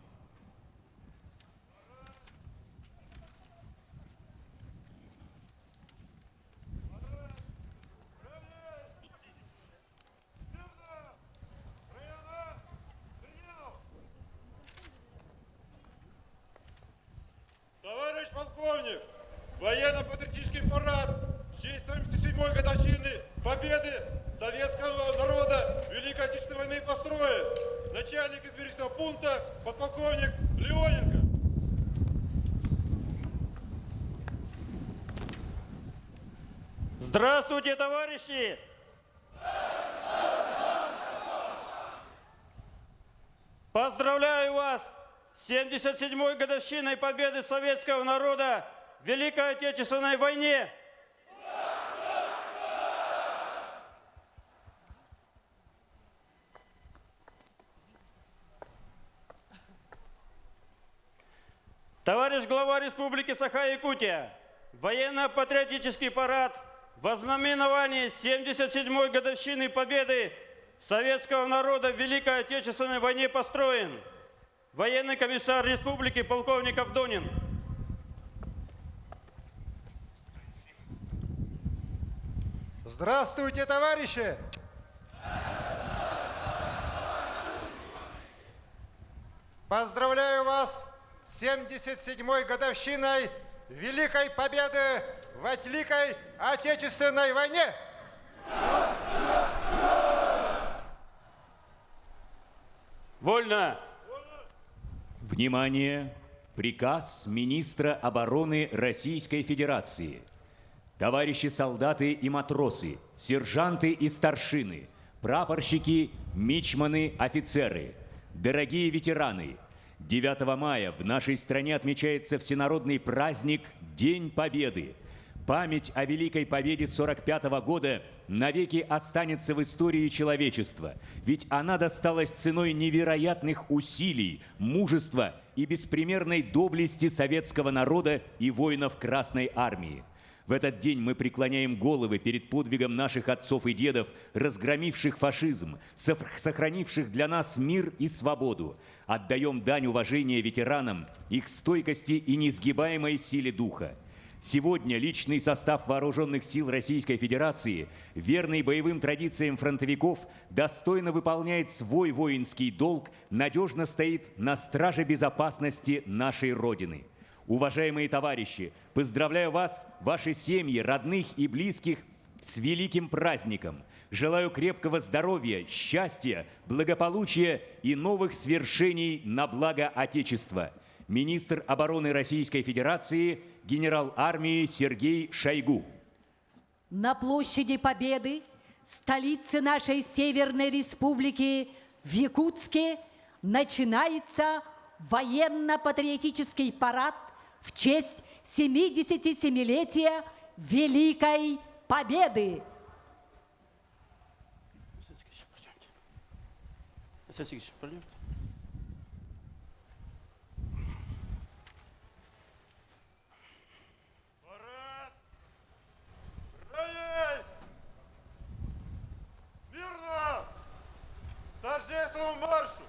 Товарищ полковник, военно-патриотический парад в честь 77-й годовщины Победы советского народа в Великой Отечественной войны построит начальник измерительного пункта подполковник Леоненко. Здравствуйте, товарищи! Поздравляю вас с 77-й годовщиной победы советского народа в Великой Отечественной войне! Товарищ глава Республики Саха-Якутия, военно-патриотический парад в ознаменовании 77-й годовщины победы советского народа в Великой Отечественной войне построен. Военный комиссар республики полковник Авдонин. Здравствуйте, товарищи! Поздравляю вас с 77-й годовщиной Великой Победы в Великой Отечественной войне! Вольно! Внимание! Приказ министра обороны Российской Федерации. Товарищи солдаты и матросы, сержанты и старшины, прапорщики, мичманы, офицеры, дорогие ветераны, 9 мая в нашей стране отмечается всенародный праздник День Победы. Память о Великой Победе 45 года навеки останется в истории человечества, ведь она досталась ценой невероятных усилий, мужества и беспримерной доблести советского народа и воинов Красной Армии. В этот день мы преклоняем головы перед подвигом наших отцов и дедов, разгромивших фашизм, сохранивших для нас мир и свободу. Отдаем дань уважения ветеранам, их стойкости и несгибаемой силе духа. Сегодня личный состав Вооруженных сил Российской Федерации, верный боевым традициям фронтовиков, достойно выполняет свой воинский долг, надежно стоит на страже безопасности нашей Родины. Уважаемые товарищи, поздравляю вас, ваши семьи, родных и близких с великим праздником. Желаю крепкого здоровья, счастья, благополучия и новых свершений на благо Отечества. Министр обороны Российской Федерации, генерал армии Сергей Шойгу. На площади Победы, столице нашей Северной Республики, в Якутске, начинается военно-патриотический парад в честь 77-летия Великой Победы. Парад! Роясь! Мирно! Торжественному маршу!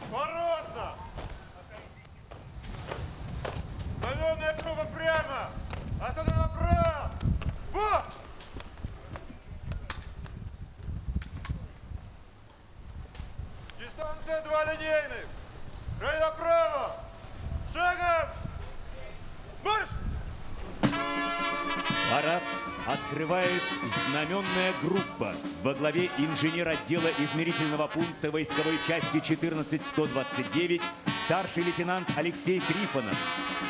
Породно! Знамённая группа прямо! Остальное направо! Вот! Дистанция 2 линейных! Край направо! Шагом! Марш! Парад открывает знаменная группа во главе инженер отдела измерительного пункта войсковой части 14129 старший лейтенант Алексей Трифонов.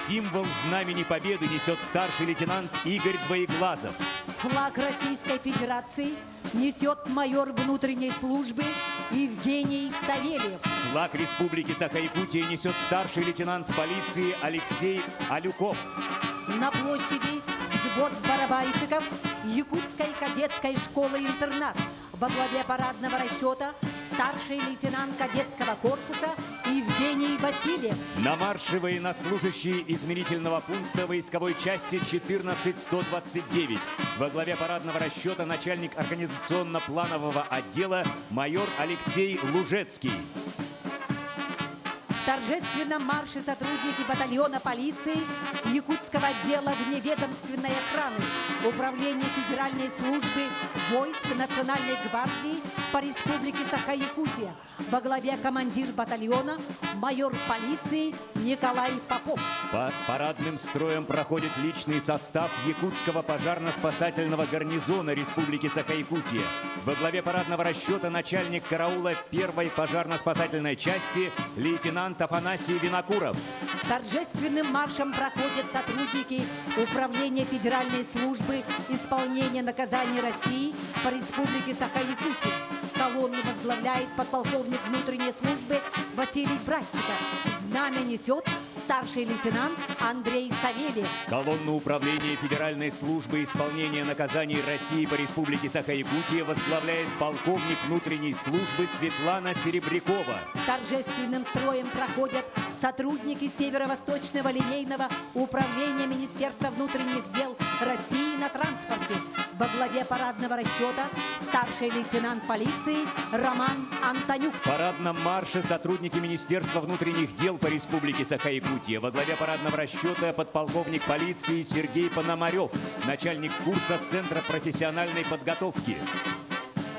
Символ Знамени Победы несет старший лейтенант Игорь Двоеглазов. Флаг Российской Федерации несет майор внутренней службы Евгений Савельев. Флаг Республики Саха-Якутия несет старший лейтенант полиции Алексей Алюков. На площади взвод барабанщиков Якутской кадетской школы-интернат. Во главе парадного расчета старший лейтенант кадетского корпуса Евгений Васильев. На марше военнослужащие измерительного пункта войсковой части 14129. Во главе парадного расчета начальник организационно-планового отдела майор Алексей Лужецкий. В торжественном марше сотрудники батальона полиции Якутского отдела вневедомственной охраны Управления Федеральной службы войск Национальной гвардии по Республике Саха-Якутия. Во главе командир батальона майор полиции Николай Попов. Под парадным строем проходит личный состав Якутского пожарно-спасательного гарнизона Республики Саха-Якутия. Во главе парадного расчета начальник караула первой пожарно-спасательной части лейтенант Афанасий Винокуров. Торжественным маршем проходят сотрудники Управления Федеральной службы исполнения наказаний России по Республике Саха-Якутия. Колонну возглавляет подполковник внутренней службы Василий Братчиков. Знамя несет старший лейтенант Андрей Савельев. Колонну управления Федеральной службы исполнения наказаний России по Республике Саха-Якутия возглавляет полковник внутренней службы Светлана Серебрякова. Торжественным строем проходят сотрудники Северо-Восточного линейного управления Министерства внутренних дел России на транспорте. Во главе парадного расчета старший лейтенант полиции Роман Антонюк. В парадном марше сотрудники Министерства внутренних дел по Республике Саха-Якутия. Во главе парадного расчета подполковник полиции Сергей Пономарев, начальник курса Центра профессиональной подготовки.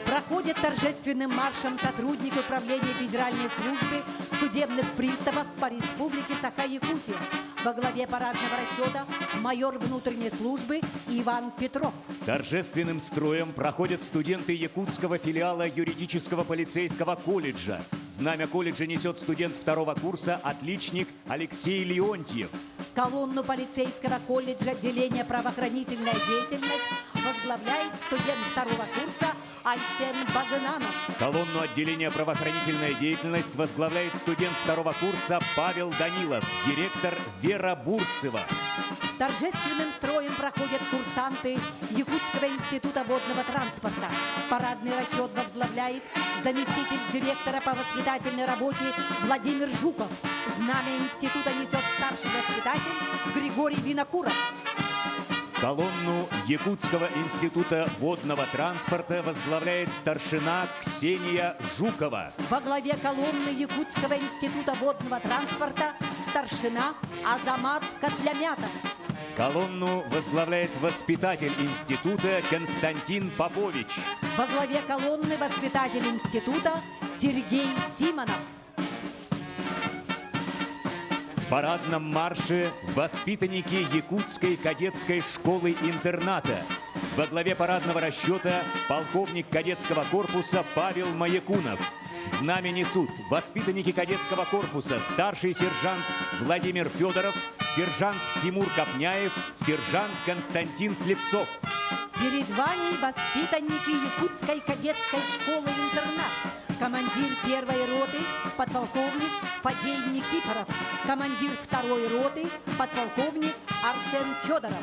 Проходят торжественным маршем сотрудники Управления Федеральной службы судебных приставов по Республике Саха-Якутия. Во главе парадного расчета майор внутренней службы Иван Петров. Торжественным строем проходят студенты якутского филиала юридического полицейского колледжа. Знамя колледжа несет студент второго курса, отличник Алексей Леонтьев. Колонну полицейского колледжа отделения правоохранительная деятельность возглавляет студент второго курса Айсен Багананов. Колонну отделения правоохранительная деятельность возглавляет студент второго курса Павел Данилов, директор Вера Бурцева. Торжественным строем проходят курсанты Якутского института водного транспорта. Парадный расчет возглавляет заместитель директора по воспитательной работе Владимир Жуков. Знамя института несет старший воспитатель Григорий Винокуров. Колонну Якутского института водного транспорта возглавляет старшина Ксения Жукова. Во главе колонны Якутского института водного транспорта старшина Азамат Котлямятов. Колонну возглавляет воспитатель института Константин Попович. Во главе колонны воспитатель института Сергей Симонов. В парадном марше воспитанники Якутской кадетской школы-интерната. Во главе парадного расчета полковник кадетского корпуса Павел Маякунов. Знамя несут воспитанники кадетского корпуса, старший сержант Владимир Федоров, сержант Тимур Копняев, сержант Константин Слепцов. Перед вами воспитанники Якутской кадетской школы-интернат. Командир первой роты, подполковник Фадей Никифоров. Командир второй роты, подполковник Арсен Федоров.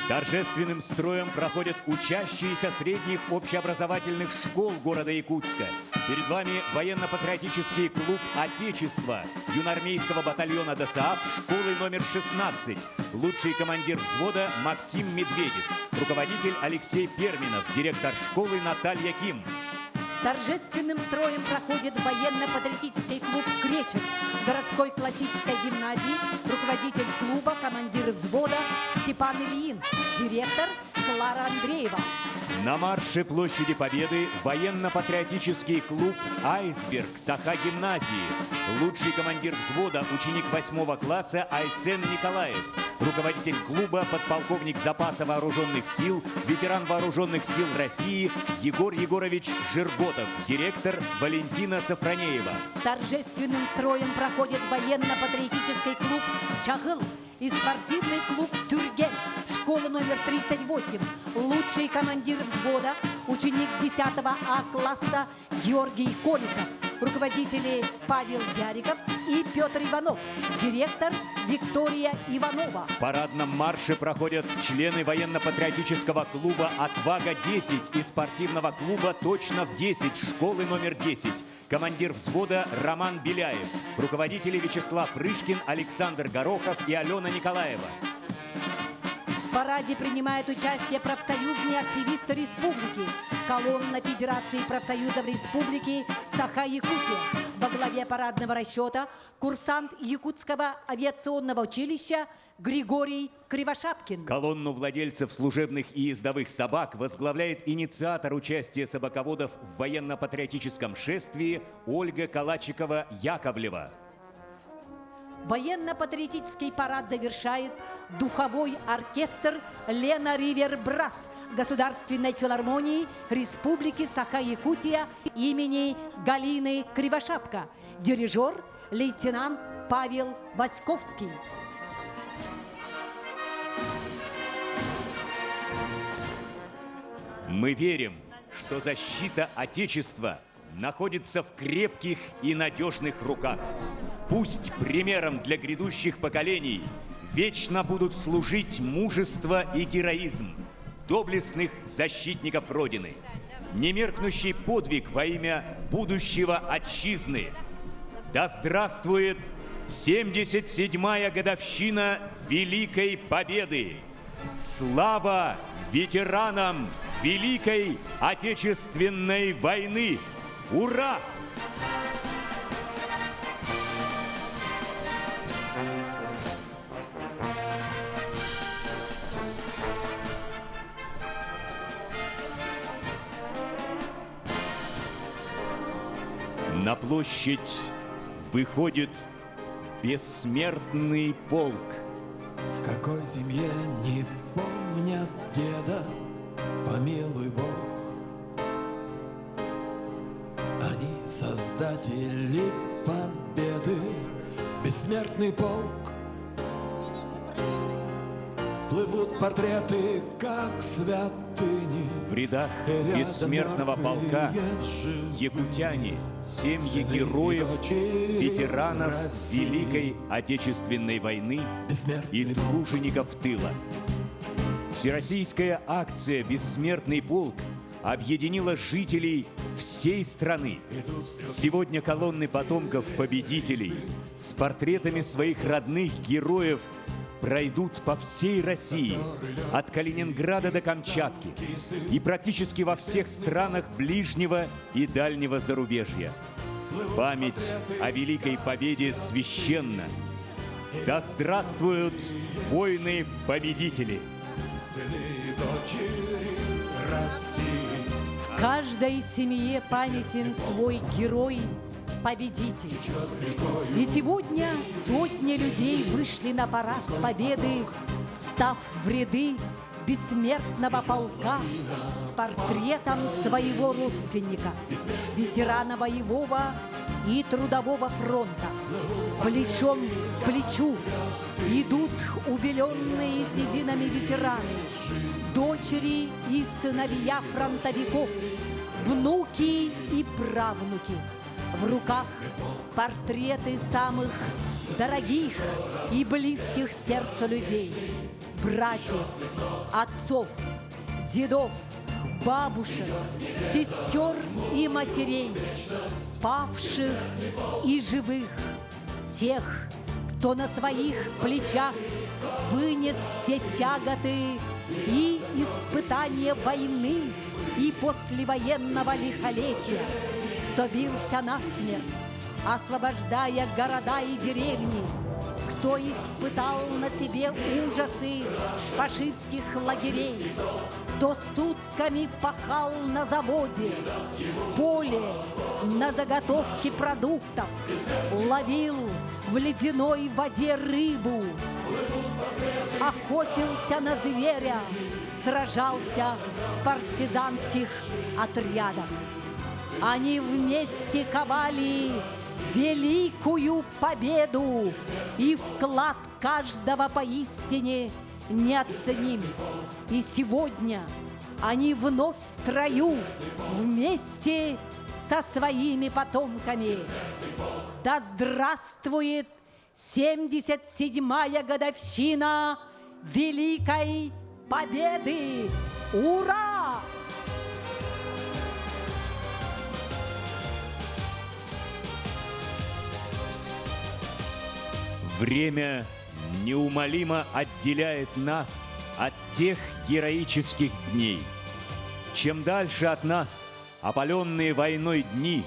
Торжественным строем проходят учащиеся средних общеобразовательных школ города Якутска. Перед вами военно-патриотический клуб «Отечество» юноармейского батальона ДОСААФ школы номер 16. Лучший командир взвода Максим Медведев. Руководитель Алексей Перминов. Директор школы Наталья Ким. Торжественным строем проходит военно-патриотический клуб «Кречет» городской классической гимназии, руководитель клуба, командир взвода Степан Ильин, директор Клара Андреева. На марше площади Победы военно-патриотический клуб «Айсберг» Саха-гимназии. Лучший командир взвода, ученик 8 класса Айсен Николаев. Руководитель клуба, подполковник запаса вооруженных сил, ветеран вооруженных сил России Егор Егорович Жирготов, директор Валентина Сафронеева. Торжественным строем проходит военно-патриотический клуб «Чагыл» и спортивный клуб «Тюргель», школа номер 38. Лучший командир взвода, ученик 10 А класса Георгий Колесов. Руководители Павел Дяриков и Петр Иванов. Директор Виктория Иванова. В парадном марше проходят члены военно-патриотического клуба «Отвага-10» и спортивного клуба «Точно в 10» школы номер 10. Командир взвода Роман Беляев. Руководители Вячеслав Рышкин, Александр Горохов и Алена Николаева. В параде принимают участие профсоюзные активисты республики. Колонна Федерации профсоюзов республики Саха-Якутия. Во главе парадного расчета курсант Якутского авиационного училища Григорий Кривошапкин. Колонну владельцев служебных и ездовых собак возглавляет инициатор участия собаководов в военно-патриотическом шествии Ольга Калачикова-Яковлева. Военно-патриотический парад завершает духовой оркестр «Лена Ривер Брас» Государственной филармонии Республики Саха-Якутия имени Галины Кривошапка. Дирижер лейтенант Павел Васьковский. Мы верим, что защита Отечества находится в крепких и надежных руках. Пусть примером для грядущих поколений вечно будут служить мужество и героизм доблестных защитников Родины, немеркнущий подвиг во имя будущего Отчизны. Да здравствует 77-я годовщина Великой Победы! Слава ветеранам Великой Отечественной войны! Ура! На площадь выходит бессмертный полк. В какой семье не помнят деда, помилуй Бог. Они создатели победы, бессмертный полк. Плывут портреты, как святыни. В рядах бессмертного полка якутяне, семьи героев, ветеранов Великой Отечественной войны и тружеников тыла. Всероссийская акция «Бессмертный полк» объединила жителей всей страны. Сегодня колонны потомков победителей с портретами своих родных героев пройдут по всей России, от Калининграда до Камчатки и практически во всех странах ближнего и дальнего зарубежья. Память о Великой Победе священна. Да здравствуют воины-победители! В каждой семье памятен свой герой, победитель. И сегодня сотни людей вышли на парад Победы, встав в ряды бессмертного полка с портретом своего родственника, ветерана боевого и трудового фронта. Плечом к плечу идут убеленные сединами ветераны, дочери и сыновья фронтовиков, внуки и правнуки. В руках портреты самых дорогих и близких сердцу людей, братьев, отцов, дедов, бабушек, сестер и матерей, павших и живых, тех, кто на своих плечах вынес все тяготы и испытания войны и послевоенного лихолетия, кто бился насмерть, освобождая города и деревни, кто испытал на себе ужасы фашистских лагерей, кто сутками пахал на заводе, в поле, на заготовке продуктов, ловил в ледяной воде рыбу, охотился на зверя, сражался в партизанских отрядах. Они вместе ковали великую победу, и вклад каждого поистине неоценим. И сегодня они вновь в строю, вместе со своими потомками. Да здравствует 77-я годовщина Великой Победы! Ура! Время неумолимо отделяет нас от тех героических дней. Чем дальше от нас опаленные войной дни,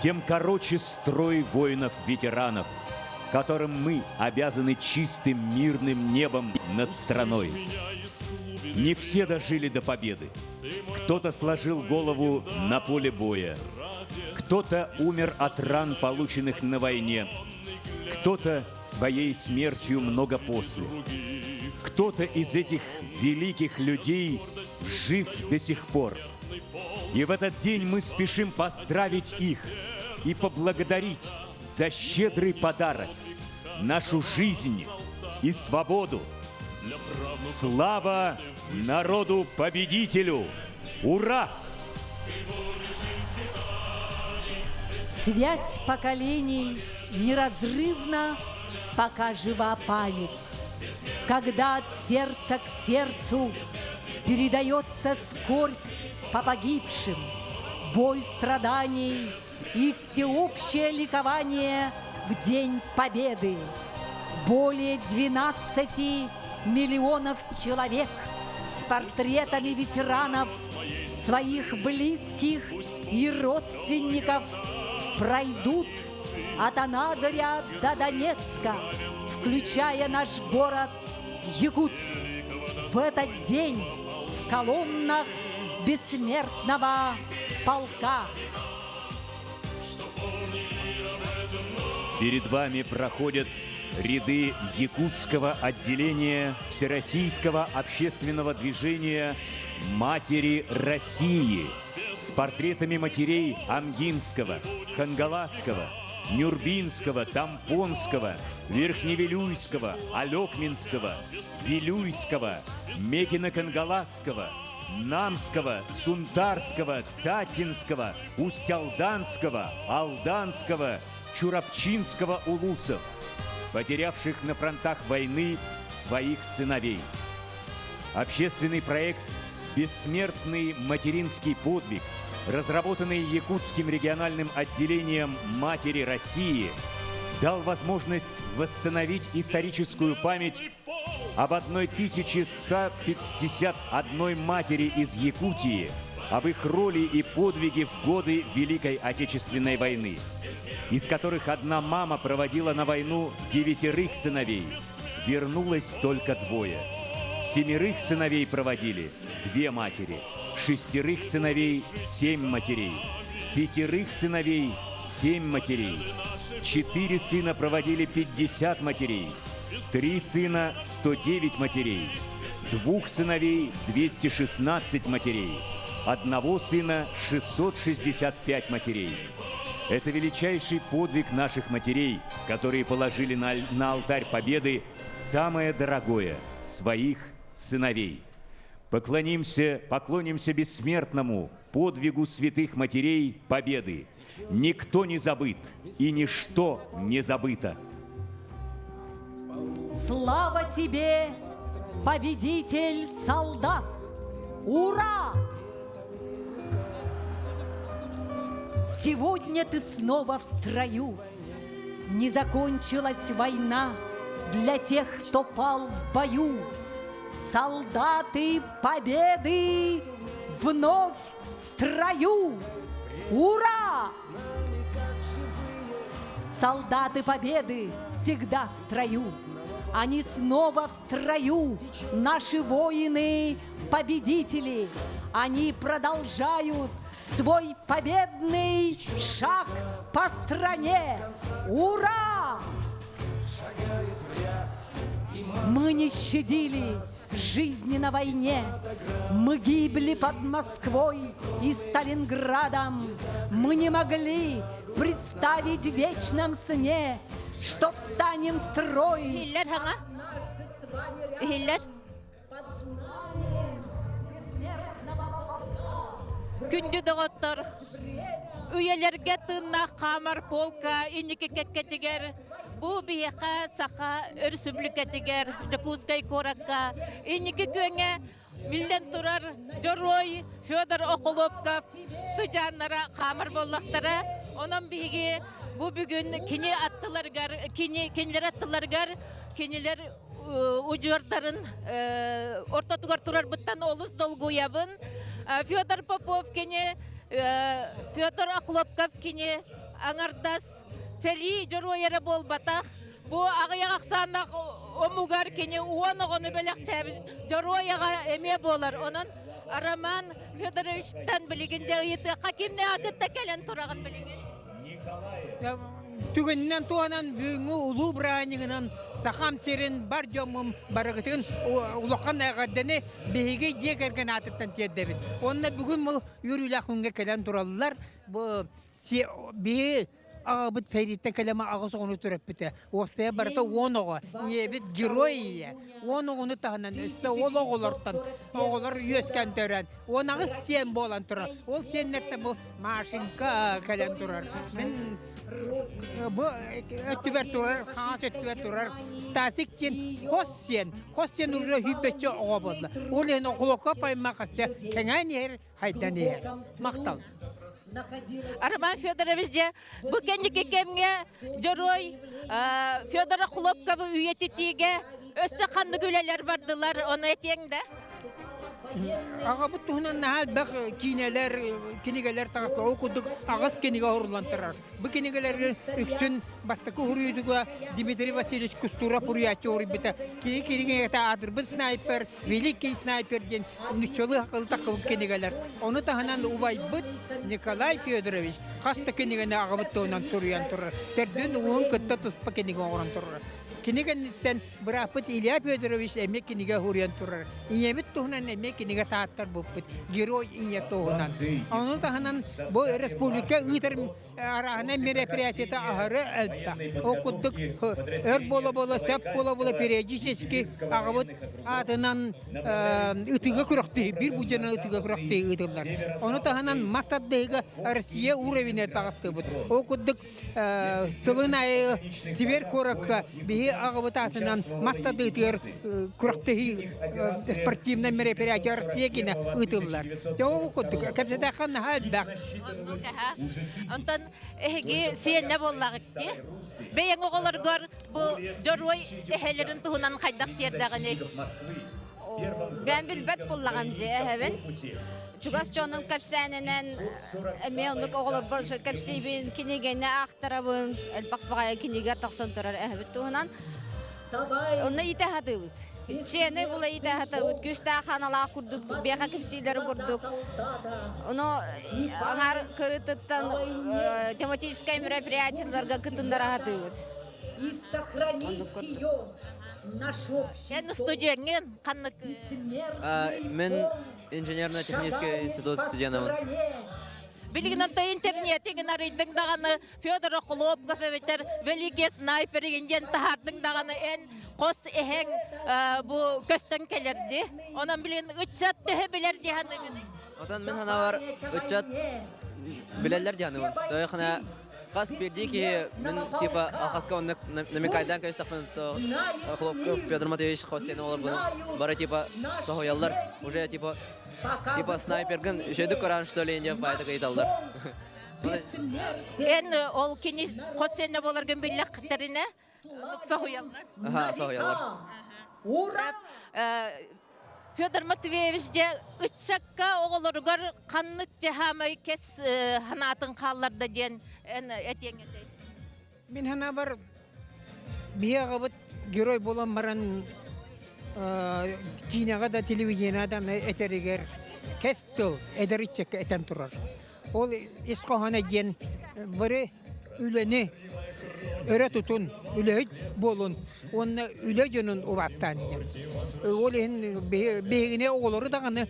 тем короче строй воинов-ветеранов, которым мы обязаны чистым мирным небом над страной. Не все дожили до победы. Кто-то сложил голову на поле боя, кто-то умер от ран, полученных на войне, кто-то своей смертью много после. Кто-то из этих великих людей жив до сих пор. И в этот день мы спешим поздравить их и поблагодарить за щедрый подарок, нашу жизнь и свободу. Слава народу-победителю! Ура! Связь поколений неразрывна, пока жива память. Когда от сердца к сердцу передается скорбь по погибшим, боль страданий и всеобщее ликование в День Победы. Более 12 миллионов человек с портретами ветеранов, своих близких и родственников пройдут от Анадыря до Донецка, включая наш город Якутск. В этот день в колоннах бессмертного полка. Перед вами проходят ряды якутского отделения Всероссийского общественного движения «Матери России» с портретами матерей Амгинского, Хангаласского, Нюрбинского, Тампонского, Верхневилюйского, Алекминского, Вилюйского, Мегино-Кангаласского, Намского, Сунтарского, Татинского, Устьалданского, Алданского, Чурапчинского улусов, потерявших на фронтах войны своих сыновей. Общественный проект «Бессмертный материнский подвиг», разработанный Якутским региональным отделением «Матери России», дал возможность восстановить историческую память об 1151 матери из Якутии, об их роли и подвиге в годы Великой Отечественной войны, из которых одна мама проводила на войну 9 сыновей, вернулось только 2. 7 сыновей проводили 2 матери, 6 сыновей 7 матерей, 5 сыновей 7 матерей, 4 сына проводили 50 матерей, 3 сына 109 матерей, 2 сыновей 216 матерей, 1 сына 665 матерей. Это величайший подвиг наших матерей, которые положили на алтарь победы самое дорогое – своих сыновей. Поклонимся бессмертному подвигу святых матерей победы. Никто не забыт и ничто не забыто. Слава тебе, победитель солдат! Ура! Сегодня ты снова в строю. Не закончилась война для тех, кто пал в бою. Солдаты победы вновь в строю! Ура! Солдаты победы всегда в строю. Они снова в строю, наши воины-победители. Они продолжают свой победный шаг по стране. Ура! Мы не щадили жизни на войне. Мы гибли под Москвой и Сталинградом. Мы не могли представить в вечном сне, что встанем в строй. Күнді дұғыттыр, үйелерге тынна қамар полка, инеке кәткетігер, бұл бейеқа сақа республикатігер, Жакускай коракка, инеке көңе билден тұрар Жорой, Федор Окуловков, Суджаннара қамар боллақтары, оның бейге бұл бүгін кене аттыларғар, кенелер аттыларғар, кенелер ұжырдарын ортатығар тұрар бұттан олыс долгу ябын, Федор Попов кене, Федор Охлопков кене, аңардас сәли жоройары бол батақ. Бұл ағыяқ ақсанақ омуғар кене уанығыны бәліқ тәбіз жоройаға әме болар. Оның Роман Федоровичтан білігінде үйеті қакимне ағытта кәлін тұрағын білігін. Түгіннен туанан бүгінгі ұлу бұрайнығынан сақам серін бар жомым барығытығын ұлыққан әғаддені бейге жек әрген атыптан теддебін. Онына бүгін мұл үйрілі ақынға кәлін тұралылар. Бей ағабыт фәйриттен кәлемі ағысы оны тұрып біті. Осыя барыта оныға, ебіт герой. Онығыны тағынан өсі ол оғылырттан, оғылыр үйескен түрен. Онағы сен болан тұрар. Ол сеннетті бұл машинка кәлен тұрар. Мен өттібер тұрар, қағас өттібер тұрар. Стасик сен, қос сен үрі хүйтбетші оға болды. Ол ең оғылыққа паймақасы кәңән ер, хайдан ер. Мақтал. Роман Федорович же бұл кәнеке кемге Жорой, Федор Охлопковы үйеті тиге өсі қанды күлелер бардылар, оны әтеңді? Аға бұт тұғынан нәхәл бәқ кенегелер тағасты оқыдық ағыз кенеге ұрлантырар. Бұл кенегелерге үксін баттықы ұруйдыға Дмитрий Васильевич Кустура ұруячы ұруй біті. Кенеге адырбы снайпер, великий снайпер ден нүшчілі ақылы тақылы кенегелер. Оны тағынан ұбай бұт Николай Федорович қасты кенегені аға бұт тұғынан сұруян тұрар. Терден ұғын күтті тұспа кенеге оғыран тұрар. Кенегеннен бұрапыт Илья Федорович әме кенеге хуриян тұрар. Иемет тұғынан әме кенеге тааттар бұппыт. Герой ие тұғынан. Оның тағынан бұл республика ұйтыр арағына мероприятията ағыры әлбіта. Оқыдық өр бола-бола, сәп бола-бола периодически ағыбыт атынан ұтыға күріқті, бір бұжана ұтыға күріқті ұтылар. Оның тағынан мақтаддығы Россия уровене тағысты бұд. Оқыдық сылын айы Тибер кораққа бейі ағыбыт атынан мақтаддығыр күріқті спортивный мероприятия Россия кені ұтылар. Оқыдық кәпсетаққан әлбәқ. Эһиги сиенне боллак икти. Бейен оголоргор бу Жорой эхелерин туһунан хайдак тердагыны. Ben bilbet bulлагам же эһебен. Чугас жонун капсанынан эмеонук оголор болсо капсибин кинигене ахтарабын, элбакбагай киниге таксан турар эһебет туһунан. Онна ите хатыбыт. Чене була ите хатыбыт. Күстә ханалар курдук, бега капсилер курдук. Оно аңар кырытыттан тематическое мероприятиелерге кытындыра хатыбыт. И сохранить ее Эн студенген каннык Мен инженерно-технический институт студентымын. Билигинен то интернетиген арыйдың даганы Федор Хлопков эветер великий снайпер ген тахардың даганы эн кос эхең бу көстөн келерди. Онан билин үчат төһө билер диханы. Отан мен хана бар үчат билелер дияны. Той хана хас берди ки мен типа ахаска он намекайдан көстөкмөн то Хлопков Федор Матвеевич Хосен олар бу. Бары типа сохоялар уже типа снайперген жөдүк көран что ли деп айтып айталдар. Эн ол кинис Хосене боларген биллактерине сохоялар. Аха, сохоялар. Ура! Федор Матвеевич же үчакка оголоргор каннык жахамай кес ханатын калларда ден этеңете. Мен хана бар биягабыт герой болан баран кинага да телевидениеда этеригер кестел эдеричекке этен турар. Ол исқохана ден бары үлене өрө тутун үлөйт болун онна үлө жөнүн убаттан ден. Ол эн бегине оголору даганы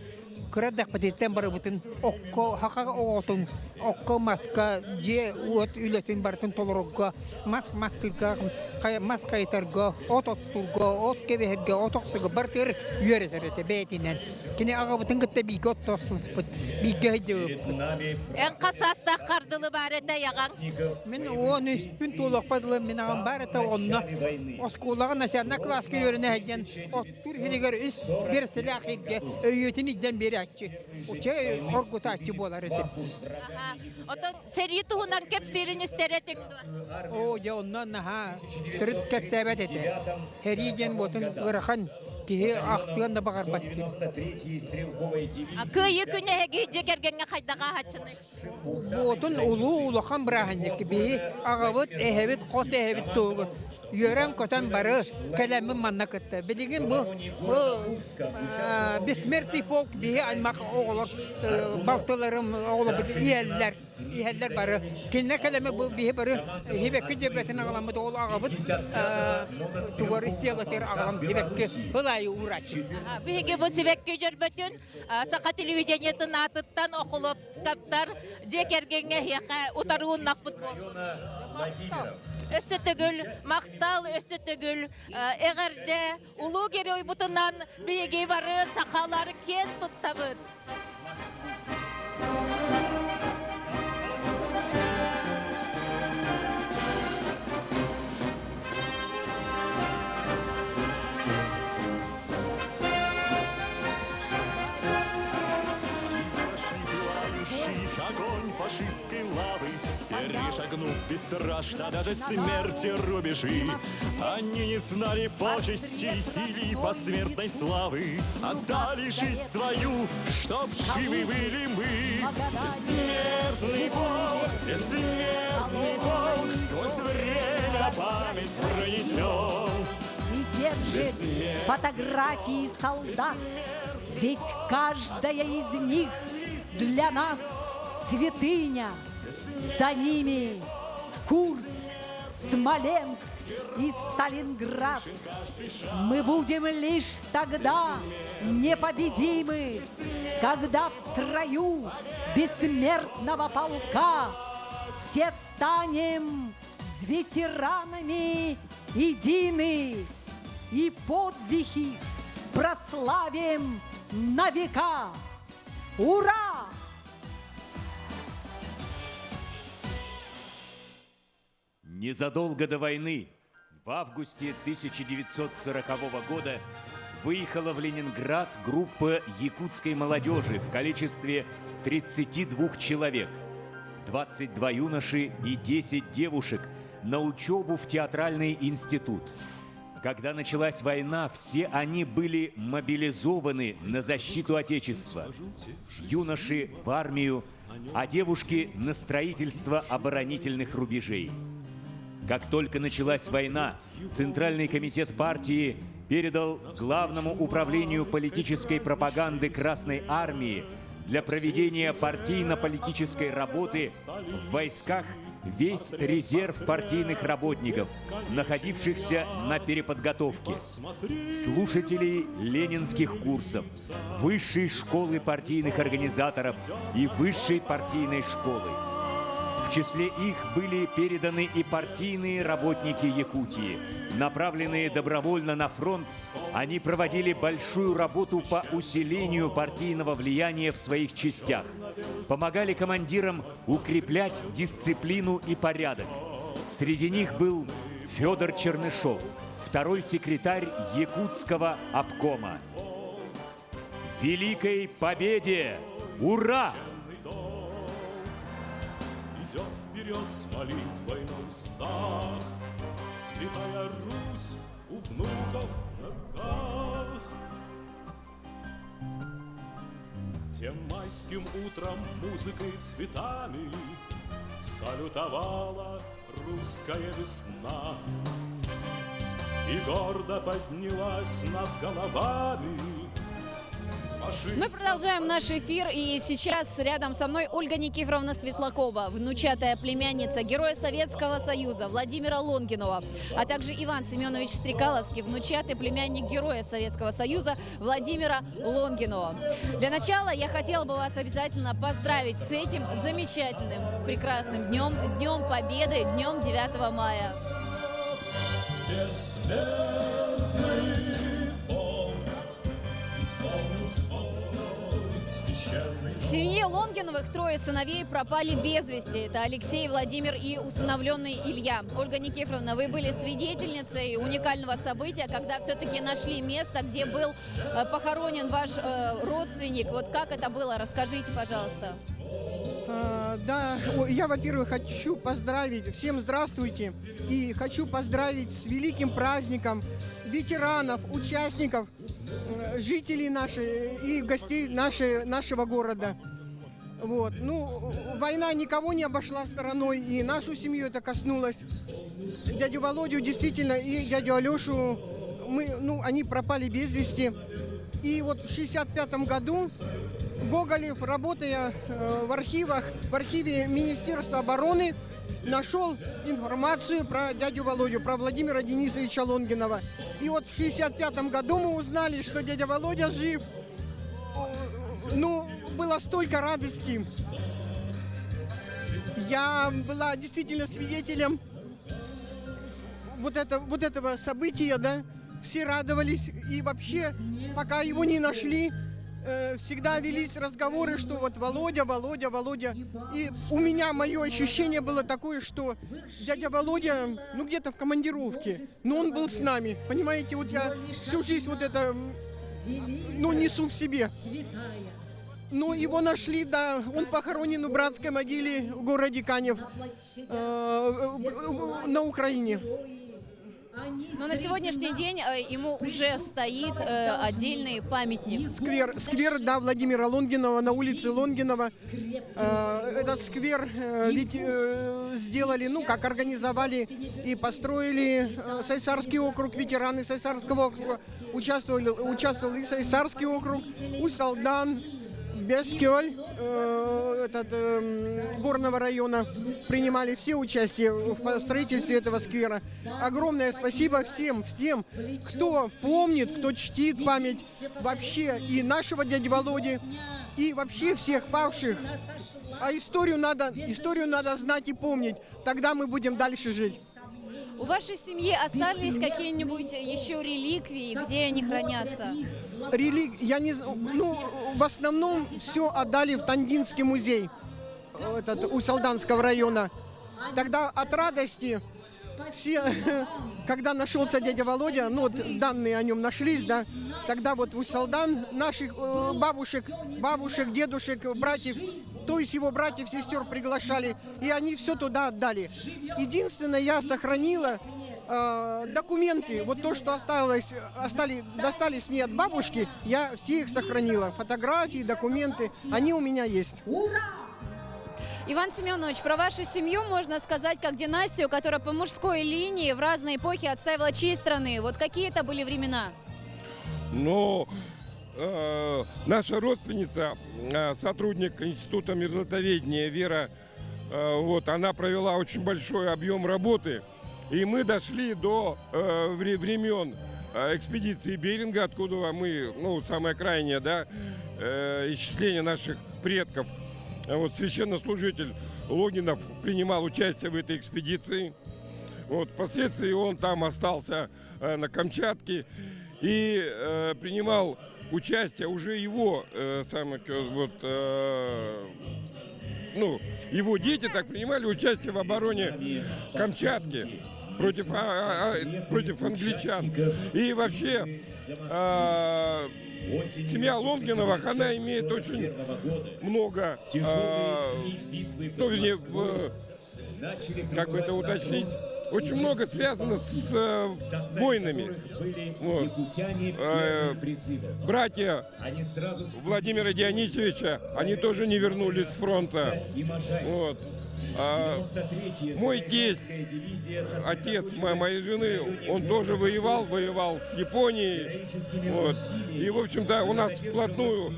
кырадак патеттен бары бутун окко хакага оготун окко маска же уот үлөтүн бартын толорогга маскылга мас кайтарга ототтурга от кеберге отоксуга бартыр үйөрөтөрөтө бетинен кини ага бутун гытта бигот тосун бигейде Эн касаста кардылы барета яган. Мен он үстүн толокпадылы мен аган барета онна оскулага начальник класска үйөрөнө хеден оттур хилигер үс бир силахиге өйөтүн иден бери ачы уче коргута ачы болар эти. Отон сери туһунан кепсирин истеретиң. О, я оннан наха түрүт кепсебет эте. Херижен ботун ырхан ки ахтыган да багар бат. Кыйы күнө хеги жегергенге кайдага хачыны. Ботун улухан брахан би агабыт эхебит кос эхебит тугу. Йөрән котан бары каләме манна кытты. Билеген бу бессмертный полк би аймак оголор балтыларым оголор иелләр бары. Кинне каләме бу би бары хибекке җебетен агаламы да ул агабыт тугар истиягатер агам хибекке булай урач. Биге бу сибекке җөрбөтүн сака телевидениятын атыттан окулуп таптар жекергенге яка утаруун накпыт болду. Өсі түгіл, мақтал өсі түгіл, әғірде ұлу герой бұтынан бейге бары сақалары кен тұттабыд. Огонь фашистской лавы, перешагнув бесстрашно даже смерти рубежи. Они не знали почестей или посмертной славы, отдали жизнь свою, чтоб живы были мы. Бессмертный полк сквозь время память пронесем. И держит фотографии солдат, ведь каждая из них для нас святыня. За ними Курск, Смоленск и Сталинград. Мы будем лишь тогда непобедимы, когда в строю бессмертного полка все станем с ветеранами едины и подвиги прославим на века. Ура! Незадолго до войны, в августе 1940 года, выехала в Ленинград группа якутской молодежи в количестве 32 человек, 22 юноши и 10 девушек на учебу в театральный институт. Когда началась война, все они были мобилизованы на защиту Отечества. Юноши в армию, а девушки на строительство оборонительных рубежей. Как только началась война, Центральный комитет партии передал Главному управлению политической пропаганды Красной армии для проведения партийно-политической работы в войсках весь резерв партийных работников, находившихся на переподготовке, слушателей ленинских курсов, высшей школы партийных организаторов и высшей партийной школы. В числе их были переданы и партийные работники Якутии. Направленные добровольно на фронт, они проводили большую работу по усилению партийного влияния в своих частях, помогали командирам укреплять дисциплину и порядок. Среди них был Федор Чернышов, второй секретарь Якутского обкома. Великой Победе! Ура! Идет вперед с молитвой на устах, Святая Русь у внуков на руках. Тем майским утром музыкой и цветами салютовала русская весна и гордо поднялась над головами. Мы продолжаем наш эфир, и сейчас рядом со мной Ольга Никифоровна Светлакова, внучатая племянница Героя Советского Союза Владимира Лонгинова, а также Иван Семенович Стрекаловский, внучатый племянник Героя Советского Союза Владимира Лонгинова. Для начала я хотела бы вас обязательно поздравить с этим замечательным, прекрасным днем, Днем Победы, Днем 9 мая. В семье Лонгиновых трое сыновей пропали без вести. Это Алексей, Владимир и усыновленный Илья. Ольга Никифоровна, вы были свидетельницей уникального события, когда все-таки нашли место, где был похоронен ваш родственник. Вот как это было? Расскажите, пожалуйста. Да, я, во-первых, хочу поздравить, всем здравствуйте, и хочу поздравить с великим праздником ветеранов, участников, жителей наших и гостей нашего города. Вот. Ну, война никого не обошла стороной, и нашу семью это коснулось. Дядю Володю действительно и дядю Алешу, они пропали без вести. И вот в 1965 году Гоголев, работая в архивах, в архиве Министерства обороны, нашел информацию про дядю Володю, про Владимира Денисовича Лонгинова. И вот в 1965 году мы узнали, что дядя Володя жив. Ну, было столько радости. Я была действительно свидетелем вот этого события, да. Все радовались, и вообще, пока его не нашли, всегда велись разговоры, что вот Володя, Володя, Володя. И у меня мое ощущение было такое, что дядя Володя, где-то в командировке, но он был с нами. Понимаете, вот я всю жизнь вот это, несу в себе. Но его нашли, да, он похоронен в братской могиле в городе Канев на Украине. Но на сегодняшний день ему уже стоит отдельный памятник. Сквер, да, Владимира Лонгинова на улице Лонгинова. Этот сквер сделали, организовали и построили Сайсарский округ, ветераны Сайсарского округа. Участвовал и Сайсарский округ, Усть-Алдан, Бескёль, горного района, принимали все участие в строительстве этого сквера. Огромное спасибо всем, кто помнит, кто чтит память вообще и нашего дяди Володи, и вообще всех павших. А историю надо знать и помнить, тогда мы будем дальше жить. У вашей семьи остались какие-нибудь еще реликвии, где они хранятся? В основном все отдали в Тандинский музей Усть-Алданского района. Тогда от радости все, когда нашелся дядя Володя, данные о нем нашлись, да, тогда вот в Усть-Алдан наших бабушек, дедушек, братьев, то есть его братьев, сестер приглашали, и они все туда отдали. Единственное, я сохранила документы, вот то, что достались мне от бабушки, я все их сохранила. Фотографии, документы, они у меня есть. Иван Семенович, про вашу семью можно сказать как династию, которая по мужской линии в разные эпохи отстаивала честь страны. Вот какие это были времена? Наша родственница, сотрудник Института миротоведения Вера Вот, она провела очень большой объем работы. И мы дошли до времен экспедиции Беринга, откуда мы, ну, самое крайнее, да, исчисление наших предков. Вот, священнослужитель Логинов принимал участие в этой экспедиции. Вот, впоследствии он там остался на Камчатке и принимал участие уже его, ну, его дети так принимали участие в обороне Камчатки против англичан. И вообще семья Лонгиновых, она имеет очень много, ну, вернее, как бы это уточнить, очень много связано с войнами. Вот. Братья Владимира Дионисьевича, они тоже не вернулись с фронта. Вот. Мой тесть, отец моей жены, он тоже воевал с Японией. Вот. И, в общем-то, у нас вплотную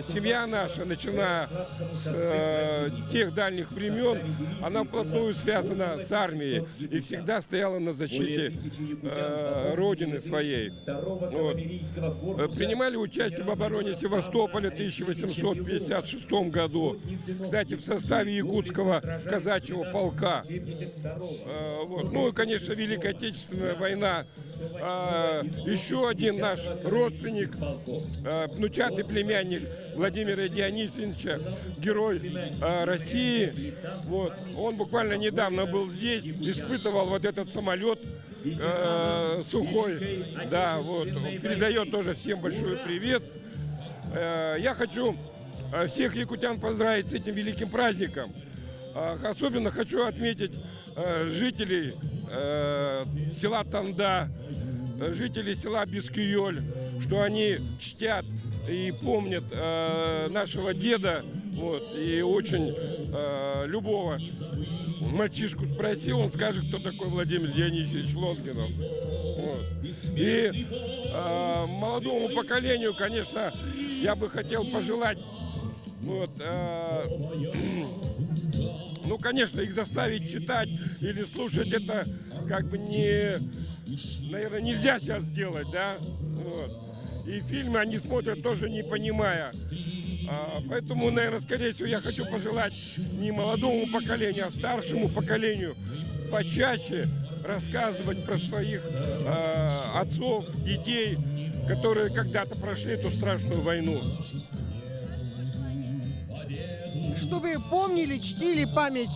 семья наша, начиная с тех дальних времен, она вплотную связана с армией и всегда стояла на защите родины своей. Вот. Принимали участие в обороне Севастополя в 1856 году. Кстати, в составе якутского казачьего полка. Вот. Ну и, конечно, Великая Отечественная война. Еще один наш родственник, внучатый племянник Владимира Дионисьевича, герой России. Вот. Он буквально недавно был здесь, испытывал вот этот самолет сухой. Да, вот. Он передает тоже всем большой привет. Я хочу всех якутян поздравить с этим великим праздником. Особенно хочу отметить жителей села Танда, жителей села Бескиёль, что они чтят и помнят нашего деда. Вот, и очень любого мальчишку спросил, он скажет, кто такой Владимир Дионисьевич Лонгинов. Вот. И молодому поколению, конечно, я бы хотел пожелать, вот, ну, конечно, их заставить читать или слушать это как бы наверное, нельзя сейчас сделать, да? Вот. И фильмы они смотрят тоже не понимая. Поэтому, наверное, скорее всего, я хочу пожелать не молодому поколению, а старшему поколению почаще рассказывать про своих отцов, детей, которые когда-то прошли эту страшную войну. Чтобы помнили, чтили память,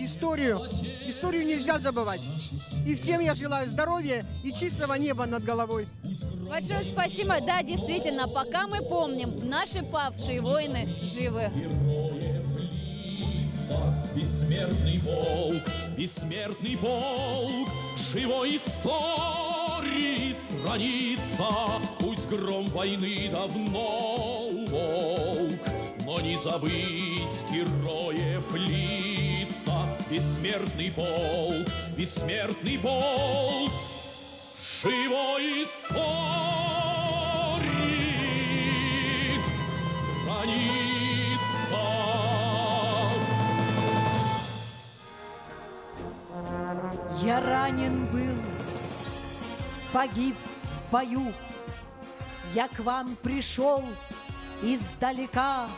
историю. Историю нельзя забывать. И всем я желаю здоровья и чистого неба над головой. Большое спасибо. Да, действительно, пока мы помним, наши павшие воины живы. Бессмертный полк, живой истории страница. Пусть гром войны давно умолк, но не забыть героев лица. Бессмертный полк, живой истории страница. Я ранен был, погиб в бою. Я к вам пришел издалека,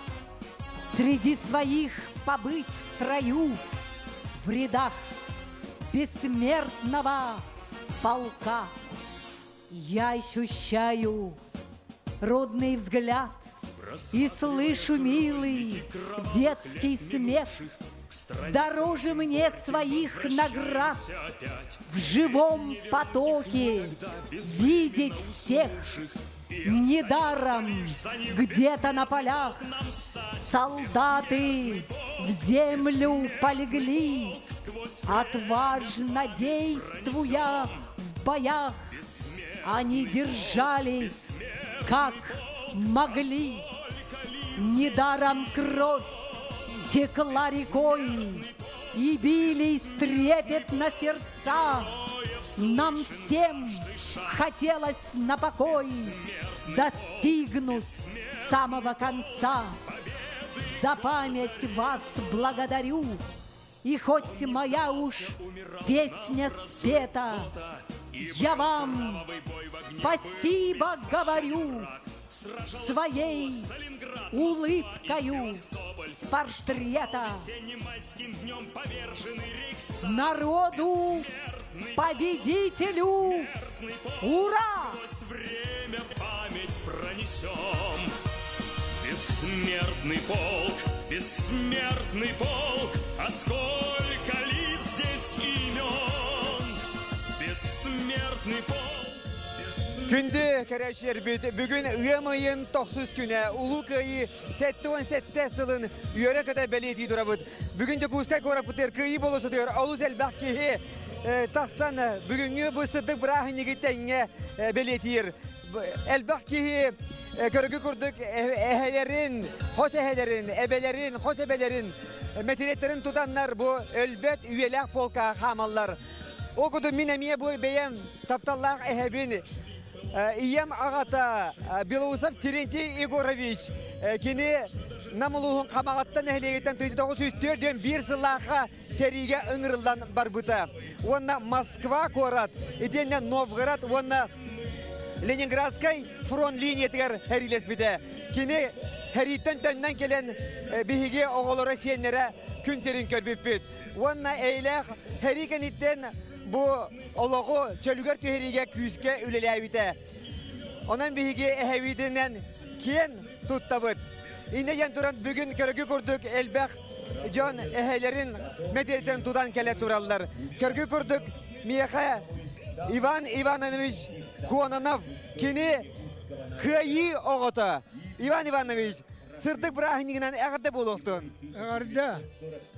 среди своих побыть в строю, в рядах бессмертного полка. Я ощущаю родный взгляд и слышу милый детский смех. Дороже мне своих наград в живом потоке видеть всех. Недаром где-то на полях солдаты в землю полегли, отважно действуя в боях. Они держались, как могли. Недаром кровь текла рекой, и бились трепетно сердца. Нам всем хотелось на покой достигнуть самого конца. За память вас благодарю. И хоть моя уж песня спета, я вам спасибо говорю своей улыбкою с портрета. Народу победителю! Ура! Время память пронесем. Бессмертный полк, а сколько лиц здесь имен. Бессмертный полк. Күнді кәрәшер бет, бүгін ұйамайын 90 күні, ұлы күйі 7-17 сылын үйері көді бәлеті тұрабыд. Бүгін Жакускай корапытыр күйі болысы дүйір, алыз әлбәқ кейі тақсан бүгінгі бұстырдық бірағын егеттенге бәлетейір. Әлбәқ кейі көргі күрдік әхелерін, қос әхелерін, әбелерін, қос әбелерін, мәтіреттерін тұтанлар бұл өлбет үйеләқ полка қамаллар. О күді мен әмие бұл бәйем тапталлақ әхебін Ием ағата Белоусов Терентий Егорович кені намылуғын қамағаттан әхлегеттен 1904-ден бір сылаға сериге ұңырылдан бар бұта. Онна Москва корат, еденнен Новгород, онна Ленинградскай фронт линиятығар әрілес біді. Кені әріттен төннен келен бігіге оғылыра сенлері күн серін көрбіп біт. Онна әйләқ әрікениттен bu oloğu çölüger tüherige küske ülelevite. Onun bihigi ehevitinden kiyen tuttabıt. İnne yan duran bugün körgü kurduk elbek John ehelerin medeniyeten tutan kele turallar. Körgü kurduk Miha Ivan Ivanoviç Kuonanov kini kıyı oğuta. Ivan Ivanoviç sırtık bırakınıgından eğerde buluktun. Eğerde.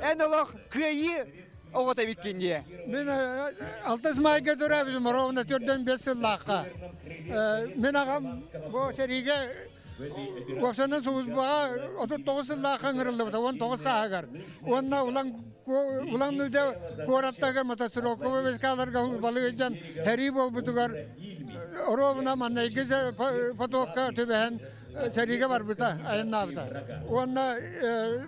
En oloğ kıyı oğuta bitkindiye. Ben 6 mayga durabızım, rovna 4-5 yıllaqqa. Men ağam bu serige Вовсанан соғызбаға 39 yıllaqqa ңырылды, 19 sağagar. Onna ulan nüde korattagar motostrokova veskalarga balı ecan heri bol butugar. Rovna manna ikiz patokka tübehen serige var buta, ayın nabıta. Onna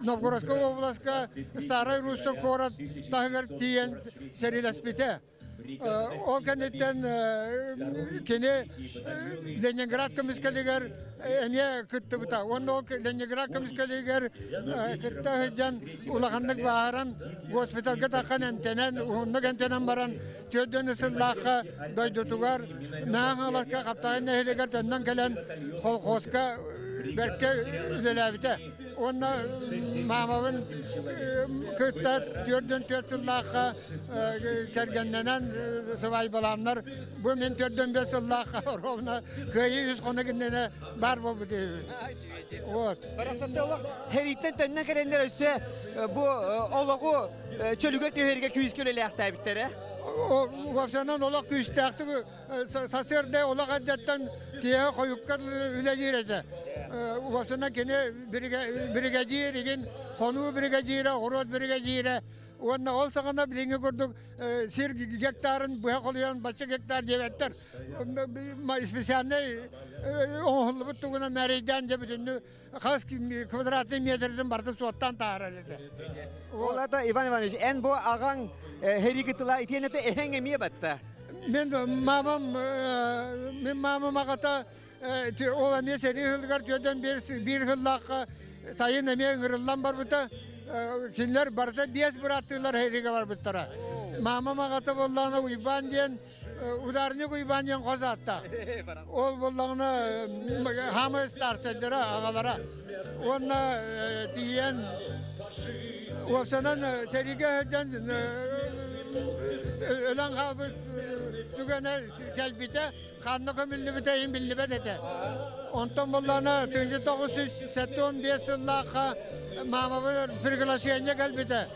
Novgorodska oblaska Staray Russo korat tahgar tiyen seriles bite. O kentten kene Leningrad komiskaliger ene kıttı buta. Onda o Leningrad komiskaliger kıttı hıcan ulağanlık baharan hospitalga takan entenen, onluk entenen baran tüydön ısıllaqqa doydutugar. Nağın alaska kaptayın nehiliger tenden gelen kolkoska berke ülelevite. Onda mamavın kıtta tüydön tüysıllaqqa kergennenen sıvay balanlar bu men 4-5 yıllaqqa rovna kıyı yüz konu gündene bar bol bu deyip. Barasatı olaq, heritten tönne gelenler össe bu oloğu çölügöl tüherige küyüz köleleyakta bittere. O vapsanan olaq küyüsteyakti saserde olaq addetten tiye koyukkar ülelirece. Vapsanan kene brigadier igen, konu brigadiere, horot brigadiere. Onda olsağında bilinge gördük sir gektarın bu hekolayan başka gektar devetler. İspesiyane oğullu buttuğuna mereyden de bütünü kas kvadratlı metreden barda suattan tahara dedi. Ola da Ivan Ivanoviç en bu ağan herikitila itiyenete ehenge miye batta? Men mamam ağata ola ne seri hılgar tüyden bir hıllakka sayın emeğe ngırıllan bar buta. Kimler barda biyaz bıraktılar herige var buttara. Mamam ağata bollağına uyban diyen udarını uyban diyen koza hatta. Ol bollağına hamı istarsaydıra ağalara. Onunla diyen Vapsanan serige hıcan ölen hafız tügene kelbite kanlı kömüllü biteyim billi bedete. Ondan bollağına 1975 yıllaqqa mamavı firgilasiyenge kelbite.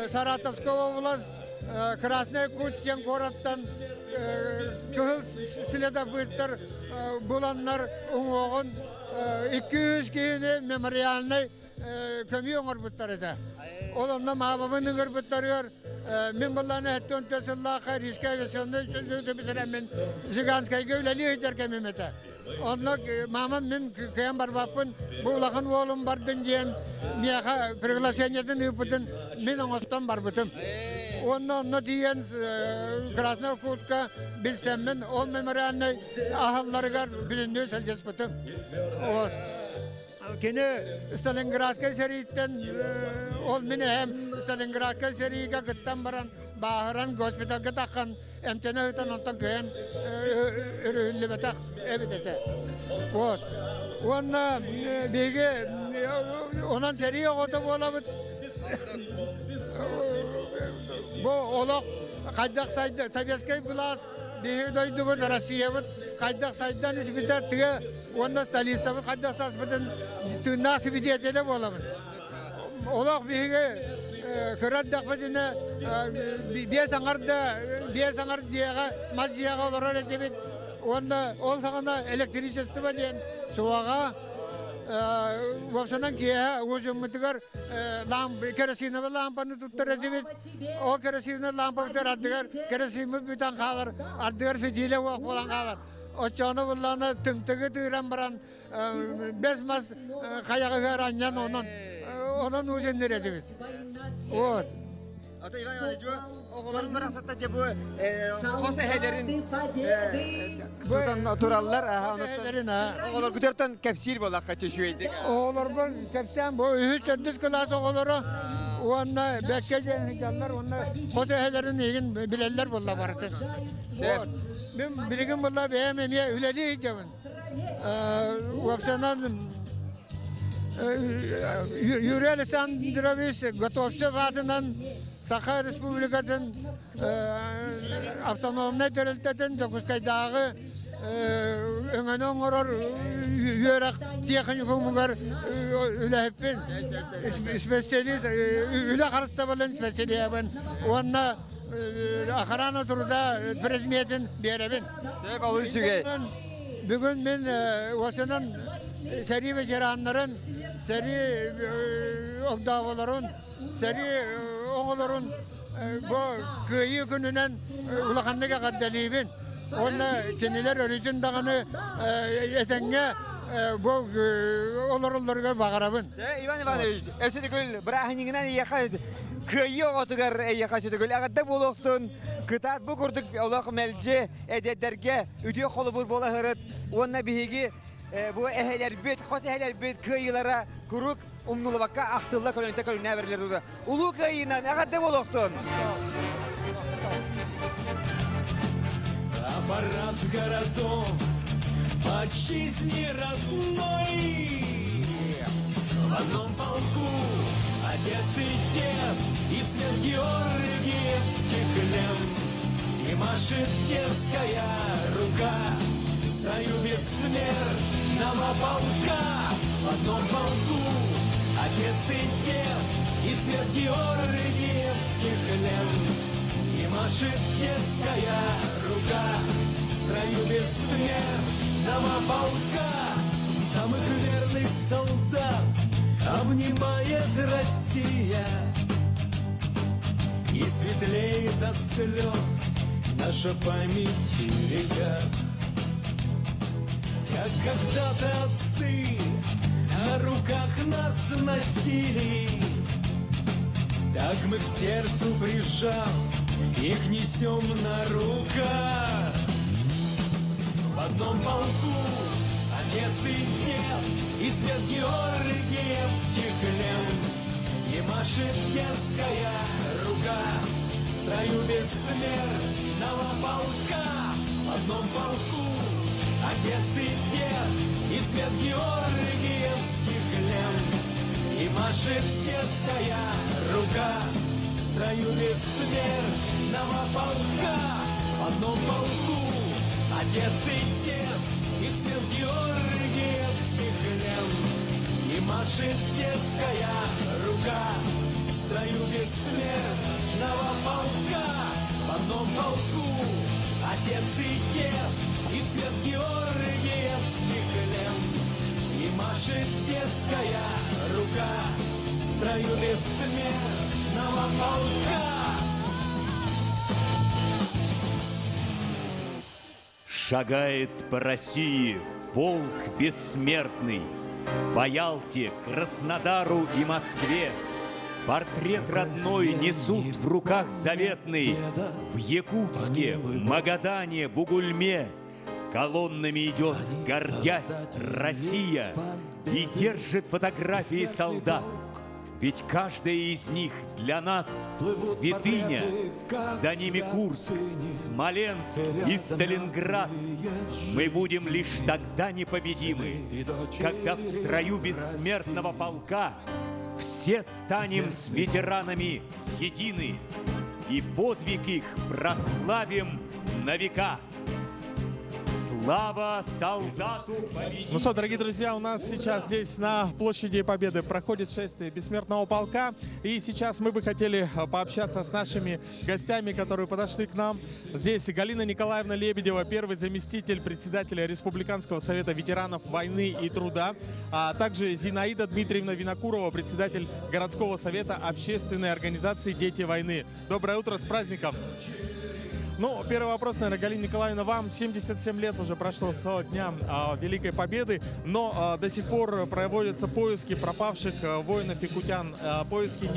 Saratovska oblast Krasnay Kutyen korattan kühül silede bıyıttır bulanlar uğuğun 200 kihini memorialini kömü yoğur bıttar ede. Olanla mamavı nıgır bıttarıyor. Men bulanı etton tösüllaqqa riskay ve sonunda sözü bitiren men Ziganskayga üleli hıcar kemimete. Onluk mamam min kıyam barbapın bu ulakın oğlum bardın diyen miyaka priglasiyaniyeden üpüdün min oğustan barbıtım. Onu diyen Krasnaya Kutka bilsem min ol memorialini ahıllarıgar bilindiği selcespıtım. Kini Stalingrad'a seriyitten ol mini hem Stalingrad'a seriye gittan baran baharan hospitalga takkan emtene hıtan ondan kıyan ürünlü betak evdete. Onna bilgi onan seriye oda olamıt. Bu olak kaydak saydı Sovyetskay Blas bir doydu bu Rusya'yı kaydak saydan isbita tığı onda Stalisavı kaydak saydan tığnak sibidiyete de olamıt. Olak bilgi kıraddak bedine bir sangar diyaga maziyaga olarak edebit onda ol sana elektrikçisi var diyen suaga vapsanan kiya uzun kerosine lampanı tuttur edebit o kerosine lampa tutar addigar kerosine biten kalır addigar fidile vak falan kalır o çoğunu bullana tımtıgı tığıran baran bezmaz kayağı garanyan onun uzundur edebit. Evet. Ata İvan Ivanoviç oğulların bir asatta bu kosehelerin tutan turallar oğullar güderten kapsil bolak kaçışıydı. Oğullar bu kapsen bu üç dördüz klas oğulları onlar bekkece canlar onlar kosehelerin egin bileller bolla vardı. Ben bilgim bolla beğenmeye üledi hicabın. Vapsanan Юрий Александрович Готовцев атынан Саха Республикатын автономный территориядан Жокускайдағы өңөнөн орор үйөрак техникумугар үләһеппен специалист үлә карыста болан специалиябын онна охрана турда предметін беребин. Себеп алу сүгей. Бүгін мен осынан seri veteranların, seri obdavaların, seri oğulların bu kıyı gününden ulakandaki kaddalibin. Onunla kendiler örücün dağını etenge bu olurullarga bağırabın. İvan Ivanoviç, ösüdükül bırakınından yaka kıyı otugar yaka südükül. Ağırda buluktun, kıtat bu kurduk olak melci edetlerge üdüyor kolu bu bola hırıt. Onunla bihigi bu eheler bit, kos eheler bit kıyılara kuruk umnulu bakka aktılla kolonite kolonine verirler orada. Ulu kıyından ağırda buluktun. Аппарат городов отчизни родной. В одном полку отец и дед и свет георгиевских лент. И машет детская рука в строю бессмертного полка. В одном полку отец и дед и свет георгиевских лент. И машет детская рука в строю бессмертного полка. Самых верных солдат обнимает Россия. И светлеет от слез наша память века. Как когда-то отцы на руках нас носили, так мы к сердцу прижав их несем на руках. В одном полку отец и дед и свет георгиевских лент. И машет детская рука в строю бессмертного полка. В одном полку отец и дед и свет георгиевских лент. И машет детская рука в строю бессмертного полка. В одном полку отец и дед и свет георгиевских лент. И машет детская рука в строю бессмертного полка. В одном полку отец и дед и свет георгиевских лент. И машет детская рука в строю бессмертного полка. Шагает по России полк бессмертный. По Ялте, Краснодару и Москве портрет родной несут в руках заветный. В Якутске, Магадане, Бугульме колоннами идет, гордясь, Россия и держит фотографии солдат. Ведь каждая из них для нас святыня. За ними Курск, Смоленск и Сталинград. Мы будем лишь тогда непобедимы, когда в строю бессмертного полка все станем с ветеранами едины и подвиг их прославим на века. Слава солдату победителю! Ну что, дорогие друзья, у нас сейчас здесь на площади Победы проходит шествие Бессмертного полка. И сейчас мы бы хотели пообщаться с нашими гостями, которые подошли к нам. Здесь Галина Николаевна Лебедева, первый заместитель председателя Республиканского совета ветеранов войны и труда. А также Зинаида Дмитриевна Винокурова, председатель городского совета общественной организации «Дети войны». Доброе утро, с праздником! Ну, первый вопрос, наверное, Галина Николаевна, вам 77 лет уже прошло с дня Великой Победы, но до сих пор проводятся поиски пропавших воинов-якутян. Поиски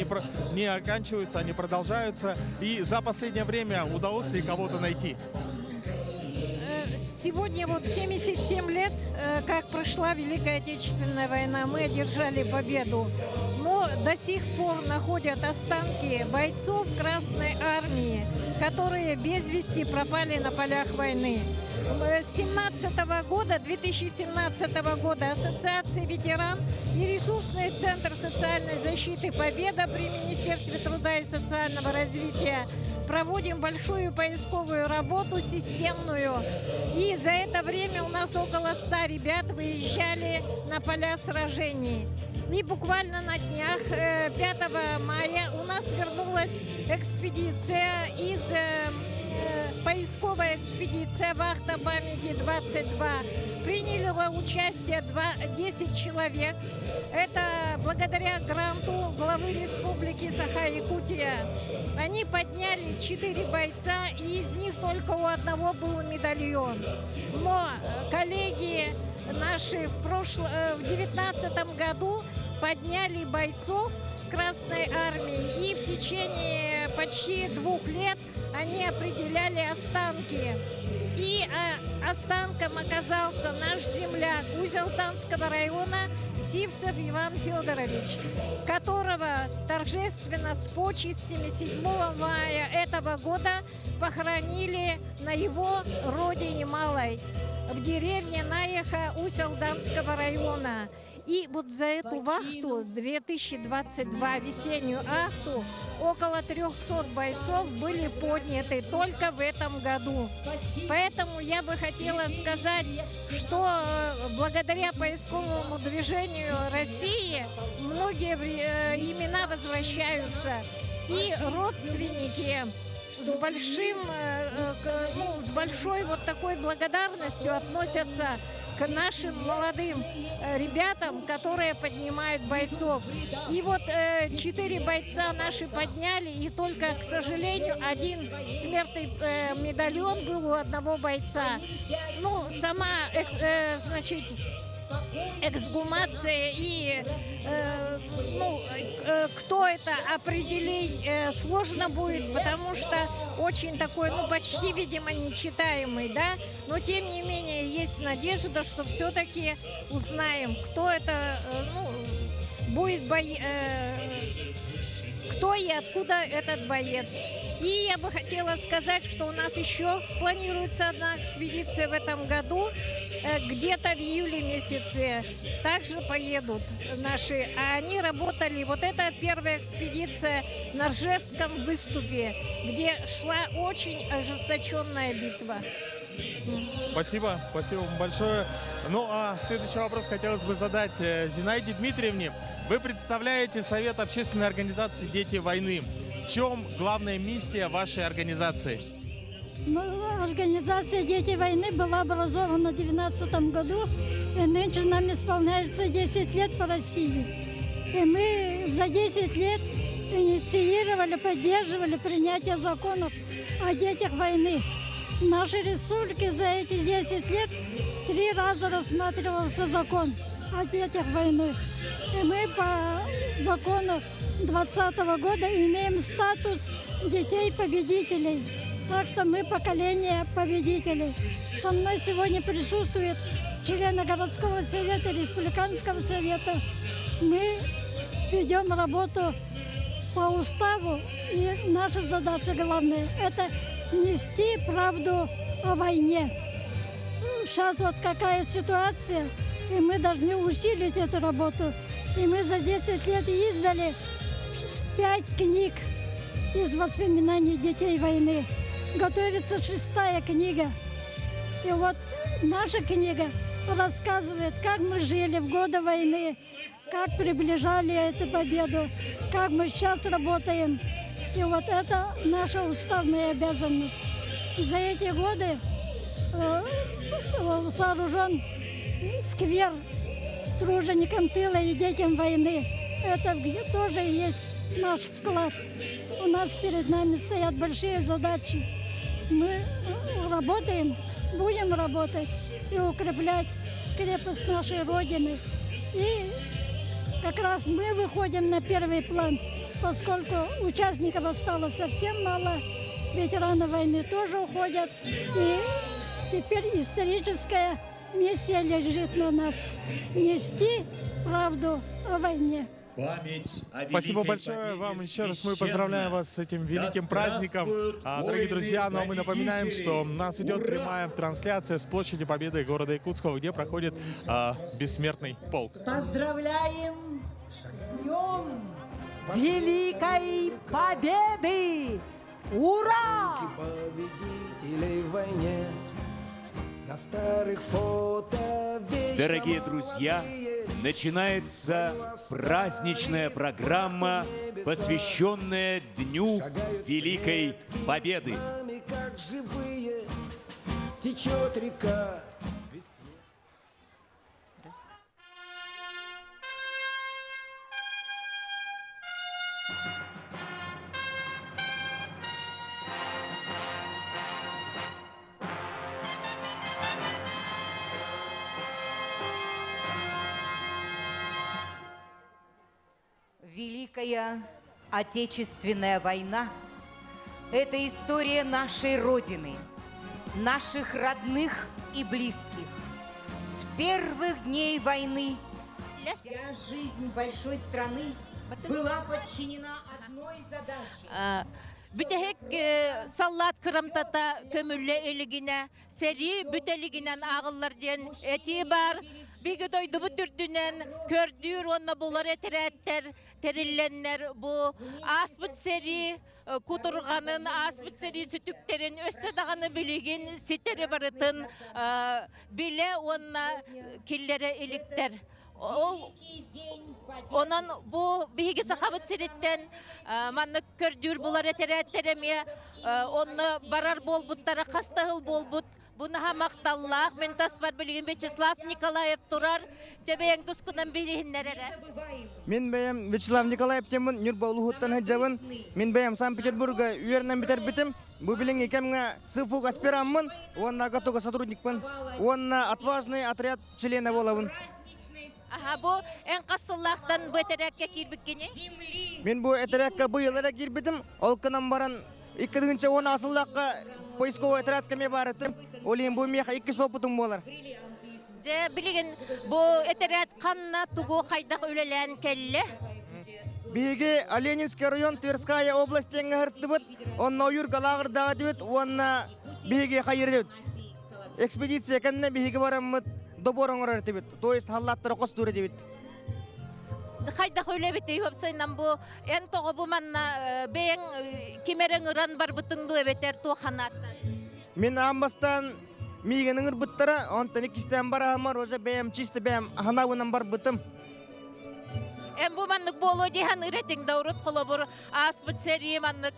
не оканчиваются, они продолжаются. И за последнее время удалось ли кого-то найти? Сегодня вот 77 лет, как прошла Великая Отечественная война, мы одержали победу. Но до сих пор находят останки бойцов Красной Армии, которые без вести пропали на полях войны. С 2017 года Ассоциация ветеран и ресурсный центр социальной защиты «Победа» при Министерстве труда и социального развития проводим большую поисковую работу, системную. И за это время у нас около 100 ребят выезжали на поля сражений. И буквально на днях, 5 мая, у нас вернулась экспедиция поисковая экспедиция «Вахта памяти-22». Приняло участие 10 человек. Это благодаря гранту главы республики Саха-Якутия. Они подняли 4 бойца, и из них только у одного был медальон. Но коллеги наши в 2019 году подняли бойцов Красной Армии, и в течение почти 2 лет они определяли останки. И останком оказался наш земляк Узелтанского района Сивцев Иван Федорович, которого торжественно с почестями 7 мая этого года похоронили на его родине малой, в деревне Наеха Уселданского района. И вот за эту вахту, 2022 весеннюю ахту, около 300 бойцов были подняты только в этом году. Поэтому я бы хотела сказать, что благодаря поисковому движению России многие имена возвращаются. И родственники с большой вот такой благодарностью относятся к нашим молодым ребятам, которые поднимают бойцов. И вот 4 бойца наши подняли, и только, к сожалению, один смертный медальон был у одного бойца. Ну, сама, эксгумация и кто это определить сложно будет, потому что очень такой, почти, видимо, нечитаемый, да, но тем не менее есть надежда, что все-таки узнаем, кто это, будет кто и откуда этот боец. И я бы хотела сказать, что у нас еще планируется одна экспедиция в этом году. Где-то в июле месяце также поедут наши. А они работали, вот это первая экспедиция на Ржевском выступе, где шла очень ожесточенная битва. Спасибо вам большое. Ну а следующий вопрос хотелось бы задать Зинаиде Дмитриевне. Вы представляете Совет общественной организации «Дети войны». В чем главная миссия вашей организации? Организация «Дети войны» была образована в 2019 году, и нынче нам исполняется 10 лет по России. И мы за 10 лет инициировали, поддерживали принятие законов о детях войны. В нашей республике за эти 10 лет 3 раза рассматривался закон о детях войны. И мы по закону 2020 года имеем статус детей-победителей. Так что мы поколение победителей. Со мной сегодня присутствуют члены городского совета, республиканского совета. Мы ведем работу по уставу, и наша задача главная – это нести правду о войне. Сейчас вот какая ситуация, и мы должны усилить эту работу. И мы за 10 лет издали 5 книг из воспоминаний детей войны. Готовится 6-я книга. И вот наша книга рассказывает, как мы жили в годы войны, как приближали эту победу, как мы сейчас работаем. И вот это наша уставная обязанность. За эти годы сооружен сквер труженикам тыла и детям войны. Это где тоже есть наш вклад. У нас перед нами стоят большие задачи. Мы работаем, будем работать и укреплять крепость нашей Родины. И как раз мы выходим на первый план, поскольку участников осталось совсем мало, ветераны войны тоже уходят. И теперь историческая миссия лежит на нас – нести правду о войне. Спасибо большое вам еще раз. Мы поздравляем вас с этим великим праздником. Дорогие друзья, но мы напоминаем, что у нас идет прямая трансляция с площади Победы города Якутского, где проходит бессмертный полк. Поздравляем с Днем Великой Победы! Ура! Победителей в войне. На старых фото Дорогие друзья, начинается праздничная программа, посвященная Дню Великой Победы. как живые течет река. Великая Отечественная война – это история нашей Родины, наших родных и близких. С первых дней войны вся жизнь большой страны была подчинена одной задаче. Бүтәһек саллат кырымтата көмүлле элигине, сери бүтелигинен агыллар ден эти бар. Биги дойду бүтүрдүнен көрдүр онна булар этерәттер, терилленнер бу асбыт сери кутурганын, асбыт сери сүтүктерин өссө даганы билигин ситери барытын биле онна киллере эликтер. Онан бу биги сахабыт сириттен манны көрдүр булар этерәттереме, онны барар болбуттары кастагыл болбут. Бунаха макталлах мен таспар билген Вячеслав Николаев турар. Жебең дускунан билиннерере. Мен бәям Вячеслав Николаев темін Нюрбаулухуттан хаджабын. Мен бәям Санкт-Петербурга үйернен битер битим. Бу билен екемңа сыфук аспираммын, онна готовый сотрудникпын. Онна отважный отряд члена болабын. Аха, бу эн касыллахтан бу этерекке кирбиккени? Мен бу этерекке быйылара кирбитим. Ол кынан баран 2-нче оны асыллакка поисковый отряд кеме барытым. Олин бу меха 2 сопутум болар. Же билген бу этерет канна тугу кайдак өлелен келле. Биге Ленинский район, Тверская область тенгертибит. Онна юр галагырдагы дибит, онна биге хайырдыбит. Экспедиция кенне биге бараммыт добороңор дибит. То есть халлаттар костур дибит. Кайдак өлебит дейбсайнан бу эн того бу манна бең кимерең ыран бар бутуңду эбетер ту ханаттан. Мен амбастан мигенің ұрбыттара, онтан екістен бар амар, өзі бәйім чисті бәйім аханауынан бар бұтым. Әм бұ маннық болу дейхан үретің даурыт қолы бұр аспыт сәрі маннық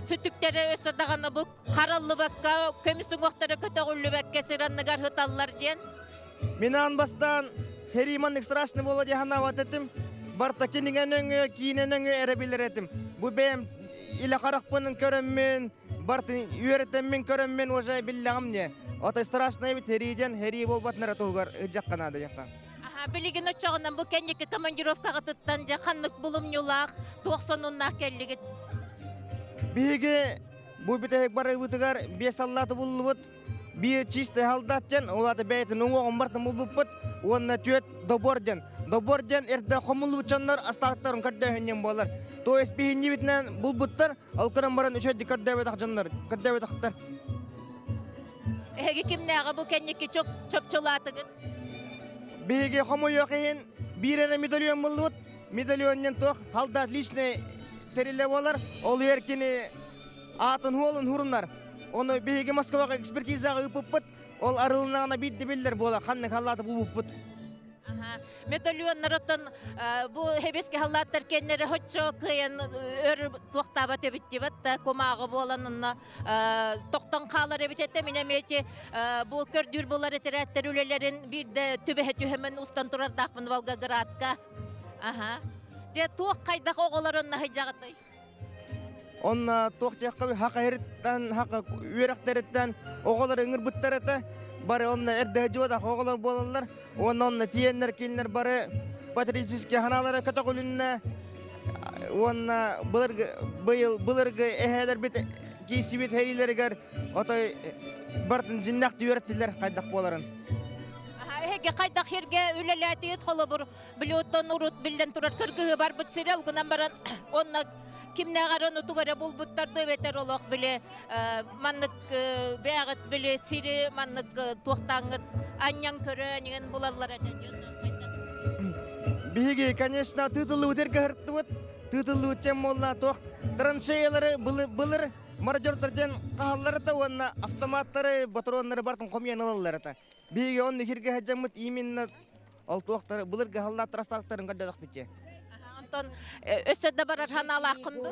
сүттіктері өсі дағаны бұл қараллы бәкка, көмісің оқтары көті ғұллы бәкке сиранныгар хыталлар ден. Мен амбастан хериманның страшны болу дейхан ават етім, барта кенеген өңі, кейінен өңі әрі білер етім. Бұ бәйім илі қарақпының көріммен, бартын үйретеммен көріммен ожай біллағым не. Ота страшный бит хериден хери болбатнара тугар жаққанады жаққа. Билигин очогунан бу кеннеке командировкага тыттан жаканнык булумнюлак 90-нунна келлигит. Биге бу битек бары бутугар 5 аллаты булбут. Bir çiste haldatcan, olada beytin uğun bartın bulbuput, onunla tüet doborcan. Doborcan erde komulu uçanlar astaktarın kaddehenyen bolar. To es bihinci bitnen bulbuttar, alkıran baran üçe dikaddevet akcanlar, kaddevet aktar. Ege kimnege bu kenneki çok çöpçulatıgın? Bihe komu yokehin, birine medalyon bulbut, medalyonyan toq haldat liçne terile bolar, olu erkini atın huolun hurunlar. Onu bihe Moskvaga ekspertizaga upuput, ol arılığına biddi biller bola, kanlık hallatı buluput. Medalyonlardan bu hebeski hallatlar kendileri hoçço kıyın ör toqtabat ebittibat da komağı bolanınna toqtan qalar ebitette minemeti bu kördür bolar eteretler ülelerin bir de tübehetü hemen ustan turar daqmın Volgogradka. Je toq qaydak oğularınna hıcağıtay. Onna toqtiaqqa haqa heritten, haqa üyerekteritten oğular ıngır buttarata. Bari onna erde hıcıvada oğular bolanlar. Onna tiyenler kilinler bari patriotiski hanalara katakulunna. Onna bılırgı eheler bit kisi bit herileri gar. Otay bartın cinnak düyerettiler qaydak boların. Hege qaydak herge ülelati yetxolu bur bilottan urut bilden turar kırgığı bar bit serial günan baran onna kimne garan utugara bulbuttar döveter olaq bile manlık beğat bile siri manlık toqtangıt anyan körü negen bulallar ajan. Bihige конечно тытылы утерге хырттыбыт, тытылы утчем молла тоқ траншеялары былыр маржордардан қағалары та онна автоматтары патронлары бартын комьян алалары та. Бихige онны хирге хаджамыт именно ал тоқтары былыр қағаллар трастақтарын қаддадық бітте. Өссөдө барар ханалақынды?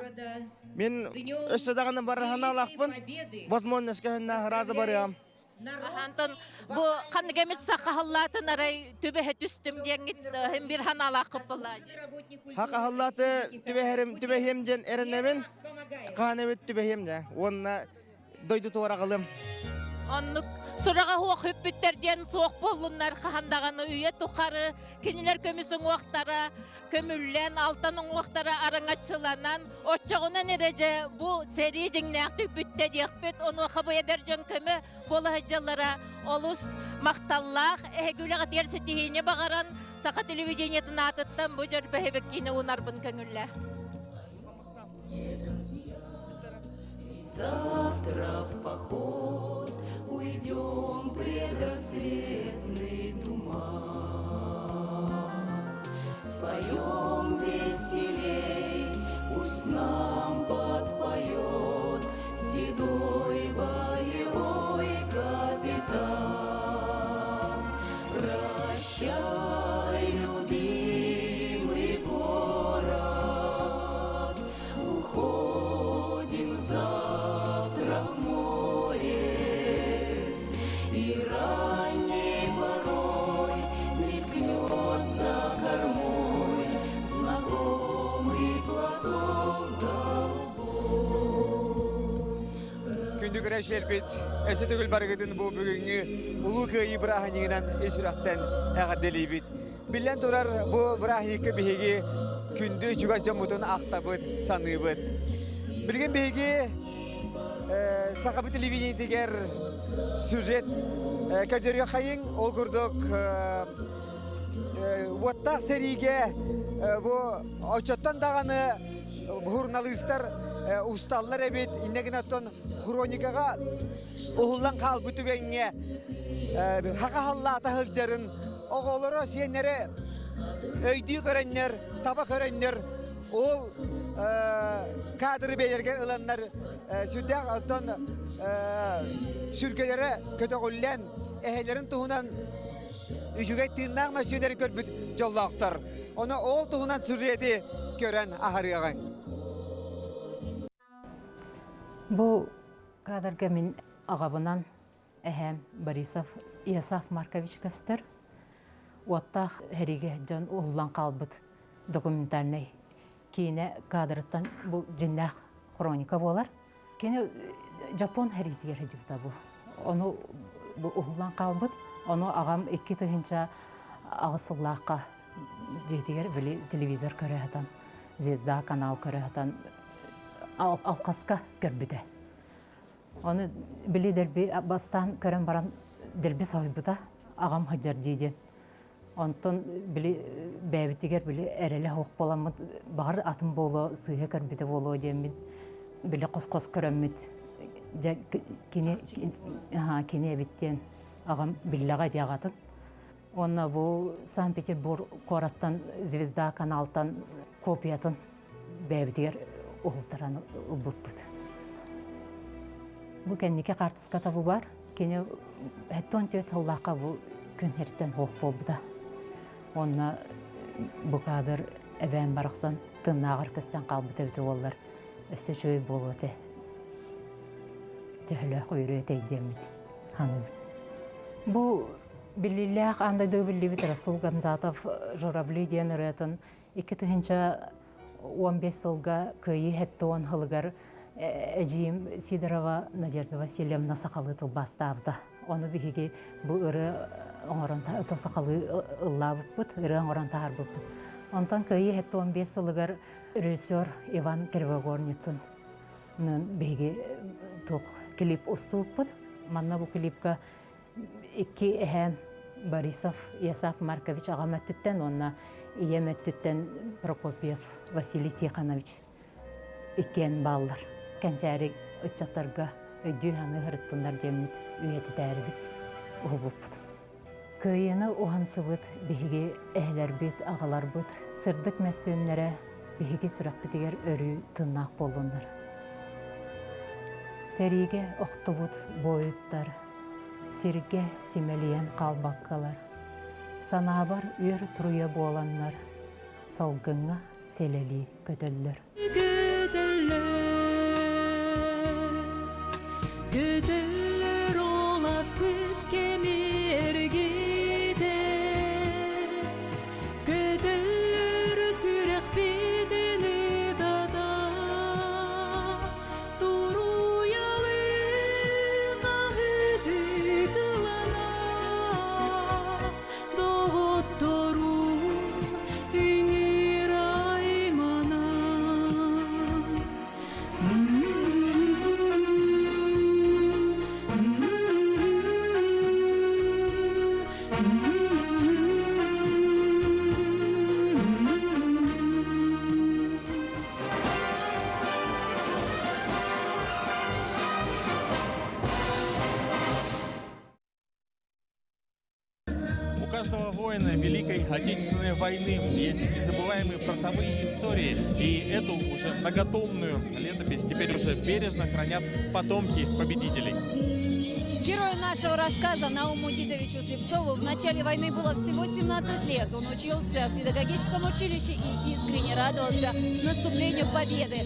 Мен өссөдағаны барар ханалақпын, возможностьқа разы барыам. Антон, bu kanıgemet sakahallatın aray tübehet üstüm diyengit hem bir hanalaqıp bulay. Hakahallatı tübehemden erenemin, kanevet tübehemde. Onna doydu tuvarağılım. Onluk surağa huaq hüppütterden soğuk bollunlar kahandağını üye tukarı, kiniler kömüsün uaqtara, kömüllen altanın uaqtara arınaçılanan, oçağına nerece bu seri dinlek tüppütte diyekbet, onu xabu edercan kömü bolu hıccalara olus maqtallaq, güleğat yersitihine bağaran, saqa televizyonyetin atıttan bu jörbe hebekkini unarbın köngülle. Завтра в поход уйдем предрассветный туман. Споем веселей, пусть нам подпоет седой боевой капитан. Прощай, любимый город, уходим завтра в море, и ранней порой мелькнет за кормой знакомый платок голубой. Күндү көрәшербит, әсі түгіл барғыдың бұл бүгінгі ұлы күйі бірахынығынан есірақтан әғаделейбит. Білен тұрар бұл бірахынықы бейге күнді жүгас жамутын ақтабыт, саныбыт. Білген бейге сақабы телевидениетігер сюжет кәдерге қайын ол күрдік уаттақ сериге бұл очоттан дағаны журналистер усталлар әбет иннеген аттан хроникаға оғылдан қал бүтігенге хақа халлата хылжарын оғылары сенері өйді көреннер, таба көреннер ол кадры бейлерген ұланлар сүрден аттан сүргелері көтіғілен әхелерін тұғынан үжігет тыңнақ мәсүйнері көрбіт жоллақтар. Оны ол тұғынан сүржеті көрен ахарыған. Бұл кадрға мен ағабынан әхәм Борисов Иясав Маркович көстір. Уаттақ әреге жан ұллан қалбыт документальный. Кейіне кадрыттан бұл жиннақ хроника болар. Кейіне Жапон әрейдігер әжілді бұл. Оны бу ухулан калбыт. Ону агам 2 тыгынча агысыллакка жетигер били телевизор көрөтөн, Звезда канал көрөтөн, алкаска көрбүтө. Оны били дерби бастан көрөн баран дерби сойбута агам хаджар дейден. Онтон били бәбитигер били эреле хок боламыт, бар атым боло, сыйга көрбүтө боло демин. Били кос-кос көрөмүт. Кини биттен агам биллага диагатын. Онна бу Санкт-Петербург кораттан Звезда каналтан копиятын бәбитигер ултараны убуппут. Бу кеннике картыска табу бар. Кене хеттон төт аллака бу күнһерден хок болбуда. Онна бу кадыр эбен бараксан тыннагыр көстөн калбыт өтө боллар. Өсө чөй болуты. Төһлө койрөтө демит. Ханы. Бу билиллях андай дөбүлли Расул Гамзатов журавли ден ратын 2015 жылга көйи хеттон хылыгар Эжим Сидорова Надежда Васильевна сакалы тылбастабыда. Оны биһиги бу ыры оңоронта өтө сакалы ыллабыппыт, ыры оңоронта харбыппыт. Онтан көйи хеттон 15 жылыгар режиссер Иван Кривогорницын биһиги тук клип уступпыт. Манна бу клипка 2 эһем Борисов Ясав Маркович агаматтыттан, онна иеметтіттен Прокопьев Василий Тиханович иккен баллар. Кәнчәрі ұтчаттарға өйді ханы ғырыттындар демет үйеті тәрібіт ұлбыппыт. Көйені оғансы бұд, бігі әхілер бұд, ағалар бұд, сырдық мәсөнлері бігі сұрақ бітігер өрі тыннақ болындар. Сәриге оқты бұд бойыттар, сирге симелиен қалбаққалар. Санабар үйір тұруя боланлар, салғыңа селели көтеллер. Götüller olas büt kemirgide, götüller sürek bideni dada, duruyalı kahıdı kılana, doğuttorun inir aymana. У каждого воина Великой Отечественной войны есть незабываемые фронтовые истории, и эту уже многотомную летопись теперь уже бережно хранят потомки победителей. Герою нашего рассказа Науму Титовичу Слепцову в начале войны было всего 17 лет. Он учился в педагогическом училище и искренне радовался наступлению победы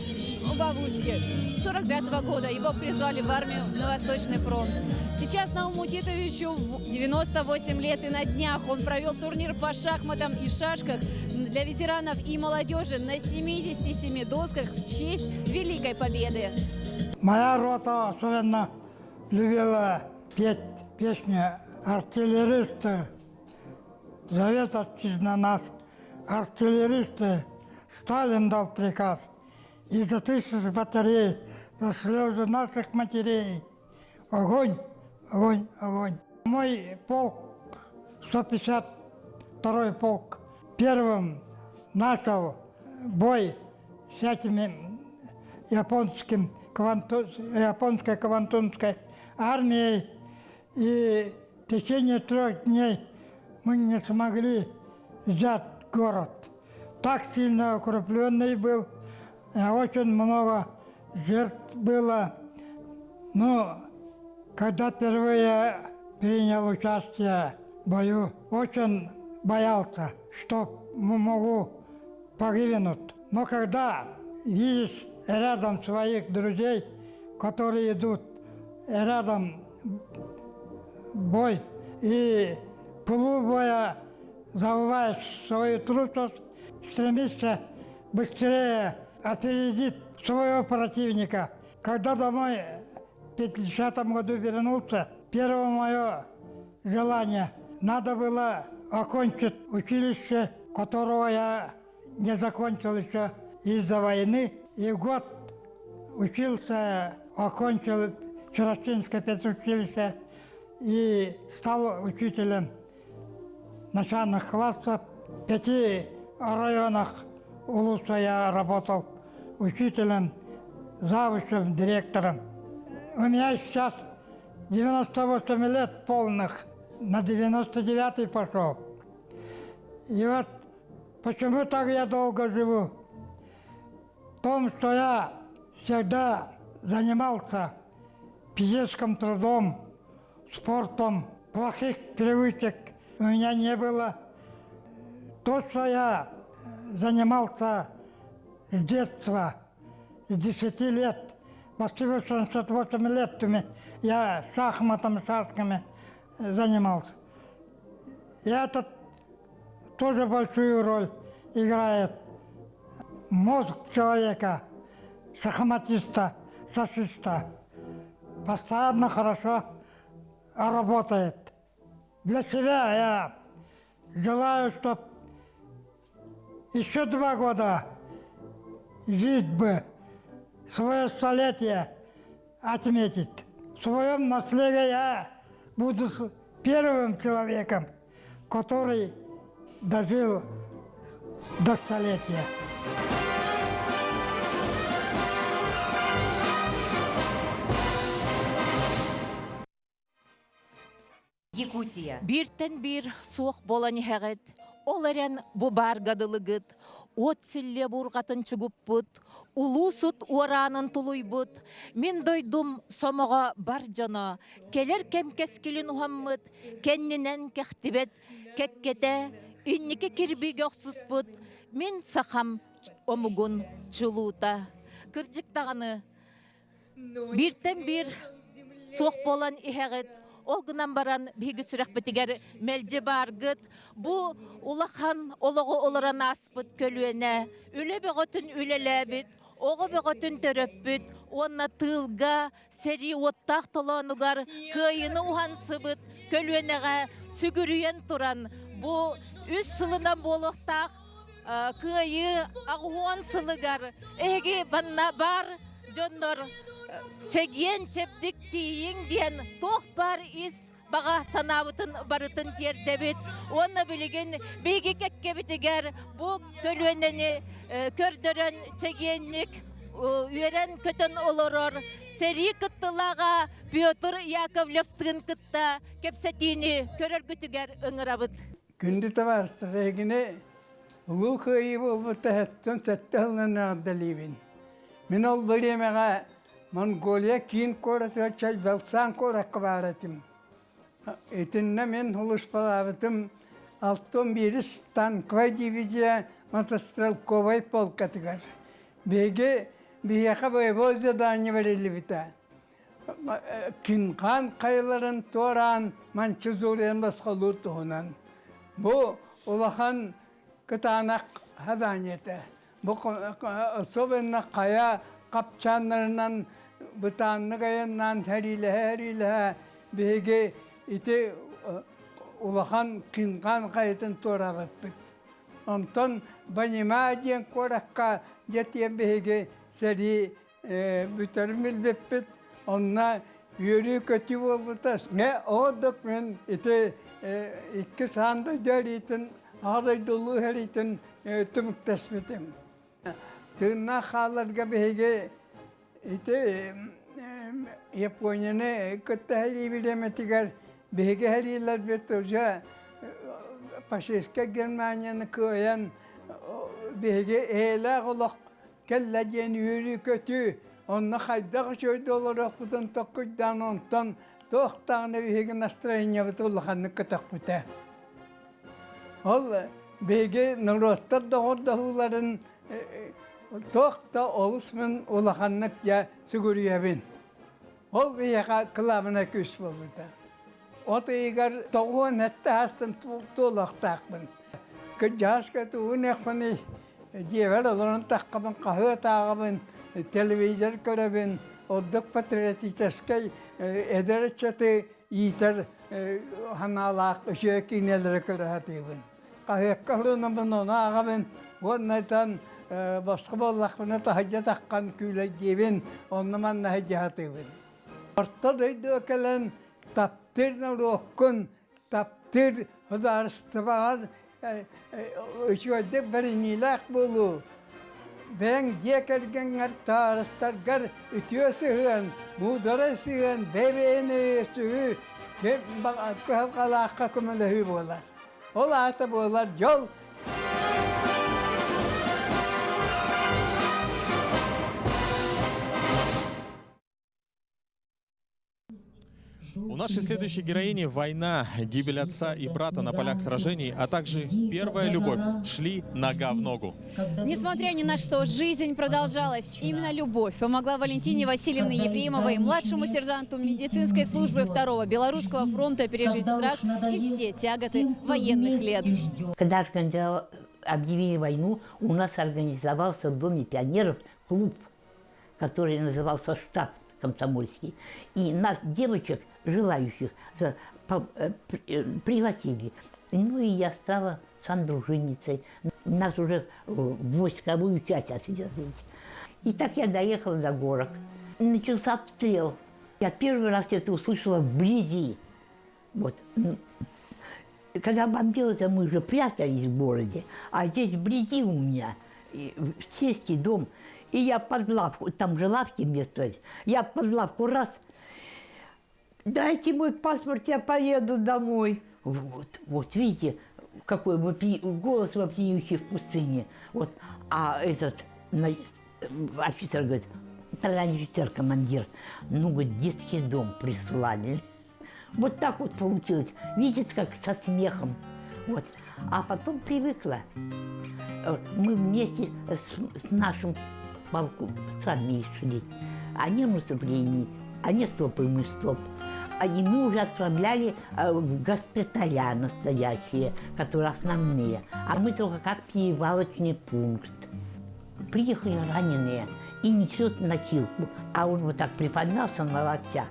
в августе 1945 года. Его призвали в армию на Восточный фронт. Сейчас Науму Титовичу 98 лет, и на днях он провел турнир по шахматам и шашках для ветеранов и молодежи на 77 досках в честь Великой Победы. Моя рота особенно любила петь песни артиллеристы. Заветочки на нас артиллеристы. Сталин дал приказ. Из-за тысяч батарей, за слезы наших матерей. Огонь, огонь, огонь. Мой полк, 152-й полк, первым начал бой с этими японской Квантунской армией. И в течение 3 дней мы не смогли взять город. Так сильно укрепленный был, очень много жертв было. Но когда впервые принял участие в бою, очень боялся, что могу погибнуть. Но когда видишь рядом своих друзей, которые идут рядом бой, и в пылу боя забываешь свою трусость, стремишься быстрее опередить своего противника. Когда домой в 50-м году вернулся, Первое мое желание. Надо было окончить училище, которого я не закончил еще из-за войны. И год учился, окончил Чаростинское педучилище и стал учителем начальных классов. В 5 районах Улуса я работал учителем, завучем, директором. У меня сейчас 98 лет полных, на 99-й пошел. И вот почему так я долго живу? В том, что я всегда занимался физическим трудом, спортом, плохих привычек у меня не было. То, что я занимался с детства, с 10 лет, почти 88 лет я шахматами занимался. И это тоже большую роль играет. Мозг человека, шахматиста, шашиста, постоянно хорошо работает. Для себя я желаю, чтобы еще 2 года жить бы, свое столетие отметить. В своем наследии я буду первым человеком, который дожил до столетия. Якутия. Биртен бир суох болан хәгет, оларен бу баргадылыгыт, от силле бургатын чугуппут, улу сут уаранын тулуйбут, мин дойдум сомога бар жана, келер кемкескилин ухаммыт, кеннинен кехтибет, кеккете, инники кирби гөксуспут, мин сахам омугун чулута. Кыржыктаганы, биртен бир суох болан ихәгет, ол гынан баран биги сүрәк битигер мелже баргыт. Бу улахан олого олоран аспыт көлүенә. Үле бөгөтүн үлеләбит, ого бөгөтүн төрөппүт, онна тылга сери оттак толонугар кыйыны ухан сыбыт көлүенәгә сүгүрүен туран. Бу үс сылынан болохтак кыйы агуан сылыгар. Эги банна бар жоннор чеген чептик тиyin диен тоқ бар ис баға санабытын барытын тердебет. Оны білеген бейгі кәкке бітігер бұл көлуенені көрдірін чегенник үйерен көтін олорор. Сери кыттылаға Петр Яковлевтың кытта кепсетini көрір күтігер ұңырабыт. Күнді табарыстыр егіне ұлы қойы болбы тәхеттен сәтті ғылын ағдалибін. Мен ол бөлемеға Mongolia kin korata çay belsan korak kavaratım. Etinne men hulus palavatım altın biris tankvay divizya matastrelkovay polkatigar. Bege biyaka boyboza danya verili bita. Kinkan kayların toran mançuzuren baskalut honan. Bu ulahan kıtanak hadanyete. Bu sobenna kaya kapçanlarından Bıtanlı gayandan heriyle bege ite ulahan kinkan kayıtın torabıp bit. Ondan banima diyen korakka yetiyen bege seri bütermil bit. Onna yürü kötü olbutas. Ne olduk men ite 2 sanda deritin ağrı dolu heritin tümük tesbitim. Tırnak halarga bege İşte Japonya'nın kıtaheli bilemetigar bege heriler betorca Paşeska Germanya'nın koyan bege eğla olak kelle diyen yürü kötü onna haydak şöyle olarak budan takıdan ondan tohtağına bege nastraynya betullahanı kıtak bute. Ol bege nurottar dahuların Tohta olusmun ulahanlık ya siguriyabin. O bir yaka kılamına küs bu burada. O da igar toğun hatta hastan tuğlak takbın. Kıcağız katı unekmani diyever olan takabın kahve takabın, televizyon karabın, odduk patriyatiçaskay ederçatı итер ханалак öşek inelere kırahatıyım. Kahyak kalına ben ona ağabey onaytan başka bollakına tahacca takkan küle cebin onnaman nahacatıyım. Orta duydu kelen taptır nurokun taptır hudarstıvar öşüde berinilak bulu. Ben yekergen tarastar gar ütüyosüğün, mudarasüğün, bebeğini süğü, kalakka kumelehü bolar. Ola ata bolar yol. У нашей следующей героини война, гибель отца и брата на полях сражений, а также первая любовь шли нога в ногу. Несмотря ни на что, жизнь продолжалась. Именно любовь помогла Валентине Васильевне Ефремовой, младшему сержанту медицинской службы 2-го Белорусского фронта, пережить страх и все тяготы военных лет. Когда объявили войну, у нас организовался в Доме пионеров клуб, который назывался «Штаб комсомольский». И нас, девочек, желающих, пригласили. Ну и я стала сандружинницей. Нас уже в войсковую часть отвезли. И так я доехала до горок. Начался обстрел. Я первый раз это услышала вблизи. Вот. Когда бомбило-то, мы уже прятались в городе, а здесь вблизи у меня сельский дом. И я под лавку, там же лавки мне стоят, я под лавку раз, дайте мой паспорт, я поеду домой. Вот видите, какой голос вопиющий в пустыне. Вот, а этот офицер говорит, офицер, командир, ну, говорит, детский дом прислали. Вот так вот получилось. Видите, как со смехом. Вот. А потом привыкла. Мы вместе с нашим полком, с армией шли. Они в наступлении, они стоп, и мы стоп. И мы уже отправляли в госпиталя настоящие, которые основные. А мы только как перевалочный пункт. Приехали раненые и несет носилку. А он вот так приподнялся на локтях,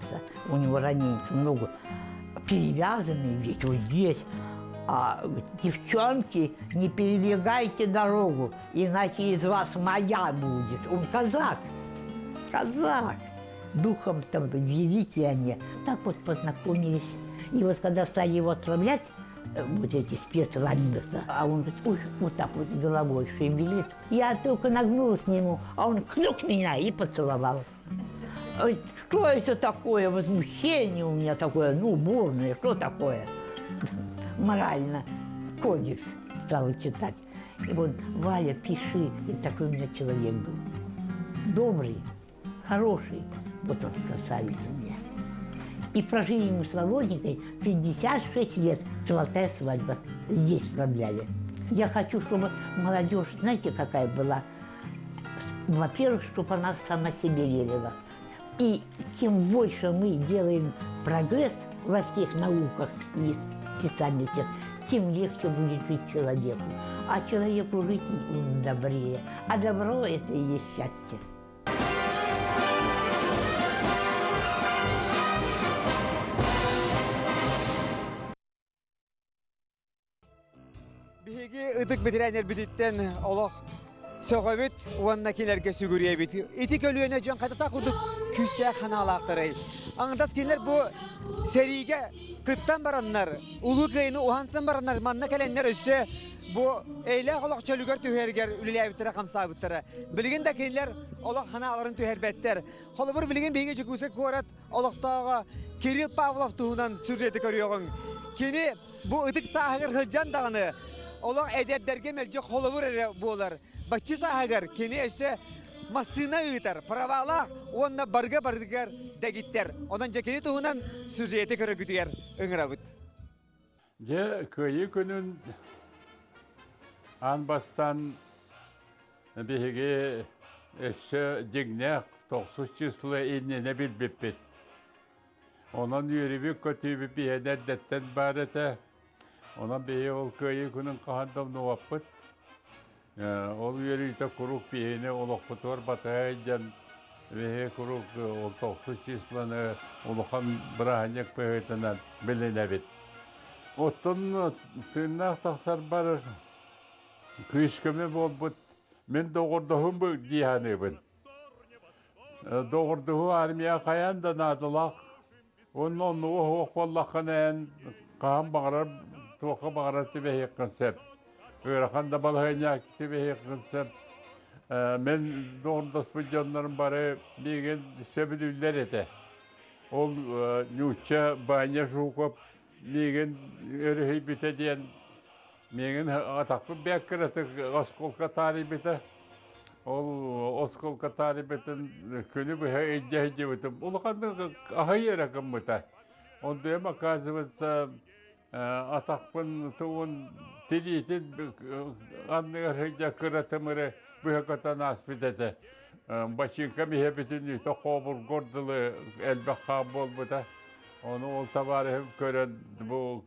у него ранение в ногу. Перевязанный ведь вот здесь. А девчонки, не перебегайте дорогу, иначе из вас моя будет. Он казак, казак. Духом там великие они. Так вот познакомились. И вот когда стали его отправлять, вот эти спецраненых, а он говорит, ой, вот так вот головой шевелит. Я только нагнулась к нему, а он кнук меня и поцеловал. Что это такое? Возмущение у меня такое, ну, бурное, что такое? Морально. Кодекс стала читать. И вот, Валя, пиши. И такой у меня человек был. Добрый, хороший. Вот он красавец у меня. И прожили мы с Володенькой 56 лет. Золотая свадьба. Здесь справляли. Я хочу, чтобы молодежь, знаете, какая была? Во-первых, чтобы она сама себе верила. И чем больше мы делаем прогресс во всех науках и специальностях, тем легче будет жить человеку. А человеку жить добрее. А добро – это и есть счастье. Биһиги ыдык битирәнер бититтен олох сөҕөбүт уанна кинерге сүгүрүебит. Ити көлүөнө жон катата курдук күстэ ханалаактары. Аңдас кинер бу сериге кыттан бараннар, улуу кыйыны ухансын бараннар, манна келеннер өссө бу эйле олох чөлүгөр түһергер үлүлэбиттер камсабыттары. Билген да кинер олох ханаларын түһербеттер. Холобур билген биһиги жукусы корат олохтоого Кирилл Павлов туһунан сюжети көрүөгүң. Кини бу ыдык саахыгыр хылжан дагыны олох эдердерге мелжек холобур эре болар. Баччы саахыгыр кини өссө масына ыытар, правалах, онна барга-баргар дегиттер. Онан жекени туһунан сюжети көрөгүтүгер ыңырабыт. Же кыйы күнүн анбастан биһиги өссө дигнек 9 числы иннене билбеппит. Онан юрибик көтүбү биһедер деттен барыта. Онан биһи ол кыйы күнүн кахандам нуаппыт. Ол юрийте курук биһине олоқпыт бар батайдан Ve kuruk ol 9 числоны улахан браһаньяк пыһытынан bilinebit. Оттон тыыннаах тахсар барыр. Кыышкөмө болбут. Мен доғырдығым бұл дейханыбын. Доғырдығы армия қаянда надылақ. Onun o vallahi kan bağırar, toka bağırar tibe konsept. Öğren de balhanya tibe konsept. Men doğru spijonların barı bir gün sebedüller ete. Ol nüçe banya şukup bir gün öyle bite diyen. Meğin ataklı bekletek Oskolka tarihi bite. Ol Oskolka tarihitin günü bu heyece bitim. Ulu kandı ahayı rakam bite. Onda ama kazıvıtsa atakpın tuğun tilitin anlıyor heyece kıratımırı bu hakikaten aspidete. Başınka mihebitin toqobur gordılı elbette bol bite. Onu ol tabarı gören bu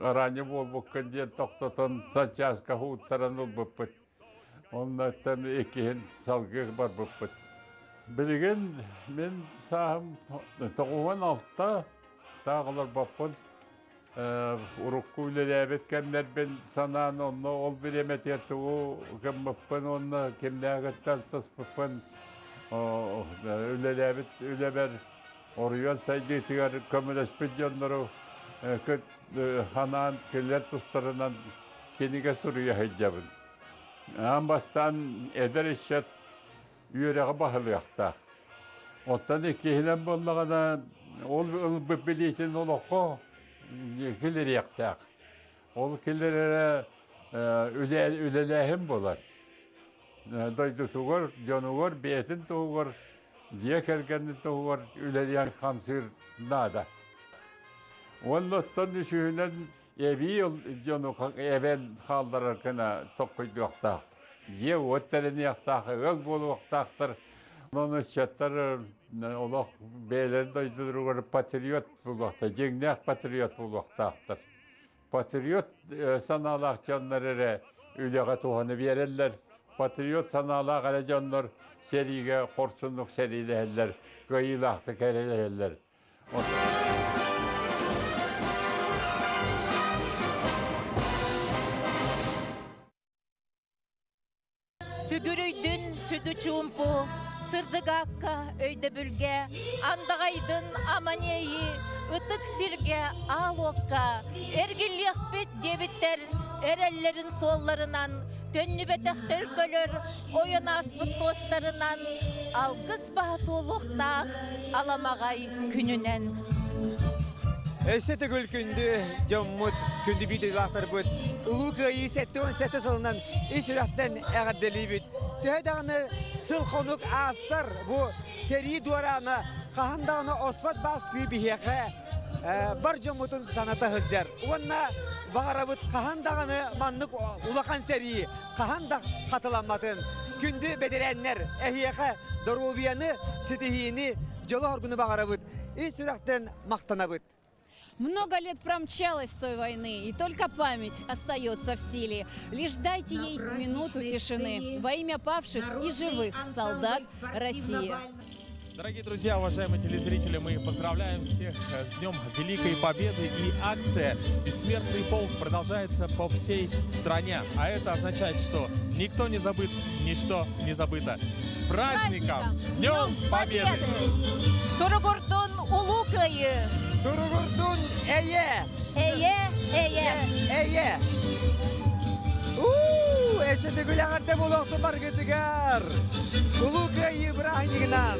aranya bol bu kendiye toktatan saçaska hutaran ol bıpıt. Onlardan ikihin salgı var bıpıt. Bilgin men sahım toğuvan altta dağlar bıpıt. Urukku ile etkenler ben sanan onu ol bilemet yatuğu gımbıpın onu kimliğe tartış bıpın. Öyle öyle ber Oryan saydı tigar komünist pidyonları hanan keller tustarından kenige soruya hecabın. Ambastan eder işet yüreğe bağlı yakta. Ondan ikihinen bunlarına ol bilitin ol oku keller yakta. Ol kellere ülelehim bolar. Daydı tuğur, canıvar, biyetin tuğur. Diye kerkendi tuğur üleliyan kamsır nada. Ondan düşünen evi yol canı even kaldırırkına tokkuydu yaktak. Ye otterini yaktak, öl bolu yaktaktır. Onun çatları olak beyler daydıdır patriot bulakta, cengnyak patriot bulaktaktır. Patriot sanalak canları üleye tuğanı verirler. Patriot sanalak ala canlar seriye korsunluk serileyeller, gayılaktı kereleyeller. Sügürüydün südü çumpu, sırdıgakka öyde bülge, andağaydın amaneyi, ıtık sirge alokka, ergilliyakbet debitler, erellerin sollarından, Tönlübetek tölkölөр, oyun asfıt dostlarından, algıs bahtoluqta, alamagay gününen. Esete göl kündü, jommut, kündü bir dağıtır büt. Ulu köyü sette salından, İsraht'tan eğerdeli büt. Tühedağını sıl konuk ağızlar, bu seri duvarağını, kahandağını ospat bastığı bir heke, bar jommutun sanata hılcar. Onunla bağırabıt kahandağını manlık ulakan seriyi, kahandağ katılanmatın. Kündü bedirenler, ehiyeke, dorubiyanı, sitihini, jolu horgunu bağırabıt. İsraht'tan maqtanabıt. Много лет промчалось с той войны, и только память остается в силе. Лишь дайте ей минуту тишины во имя павших и живых солдат России. Дорогие друзья, уважаемые телезрители, мы поздравляем всех с Днем Великой Победы. И акция «Бессмертный полк» продолжается по всей стране. А это означает, что никто не забыт, ничто не забыто. С праздником! С Днем Победы! Turgurdun ulu köyü. Turgurdun eye. Eye. Esete gülağırda bulakta bargıtıgar. Ulu köyü İbrahim'den.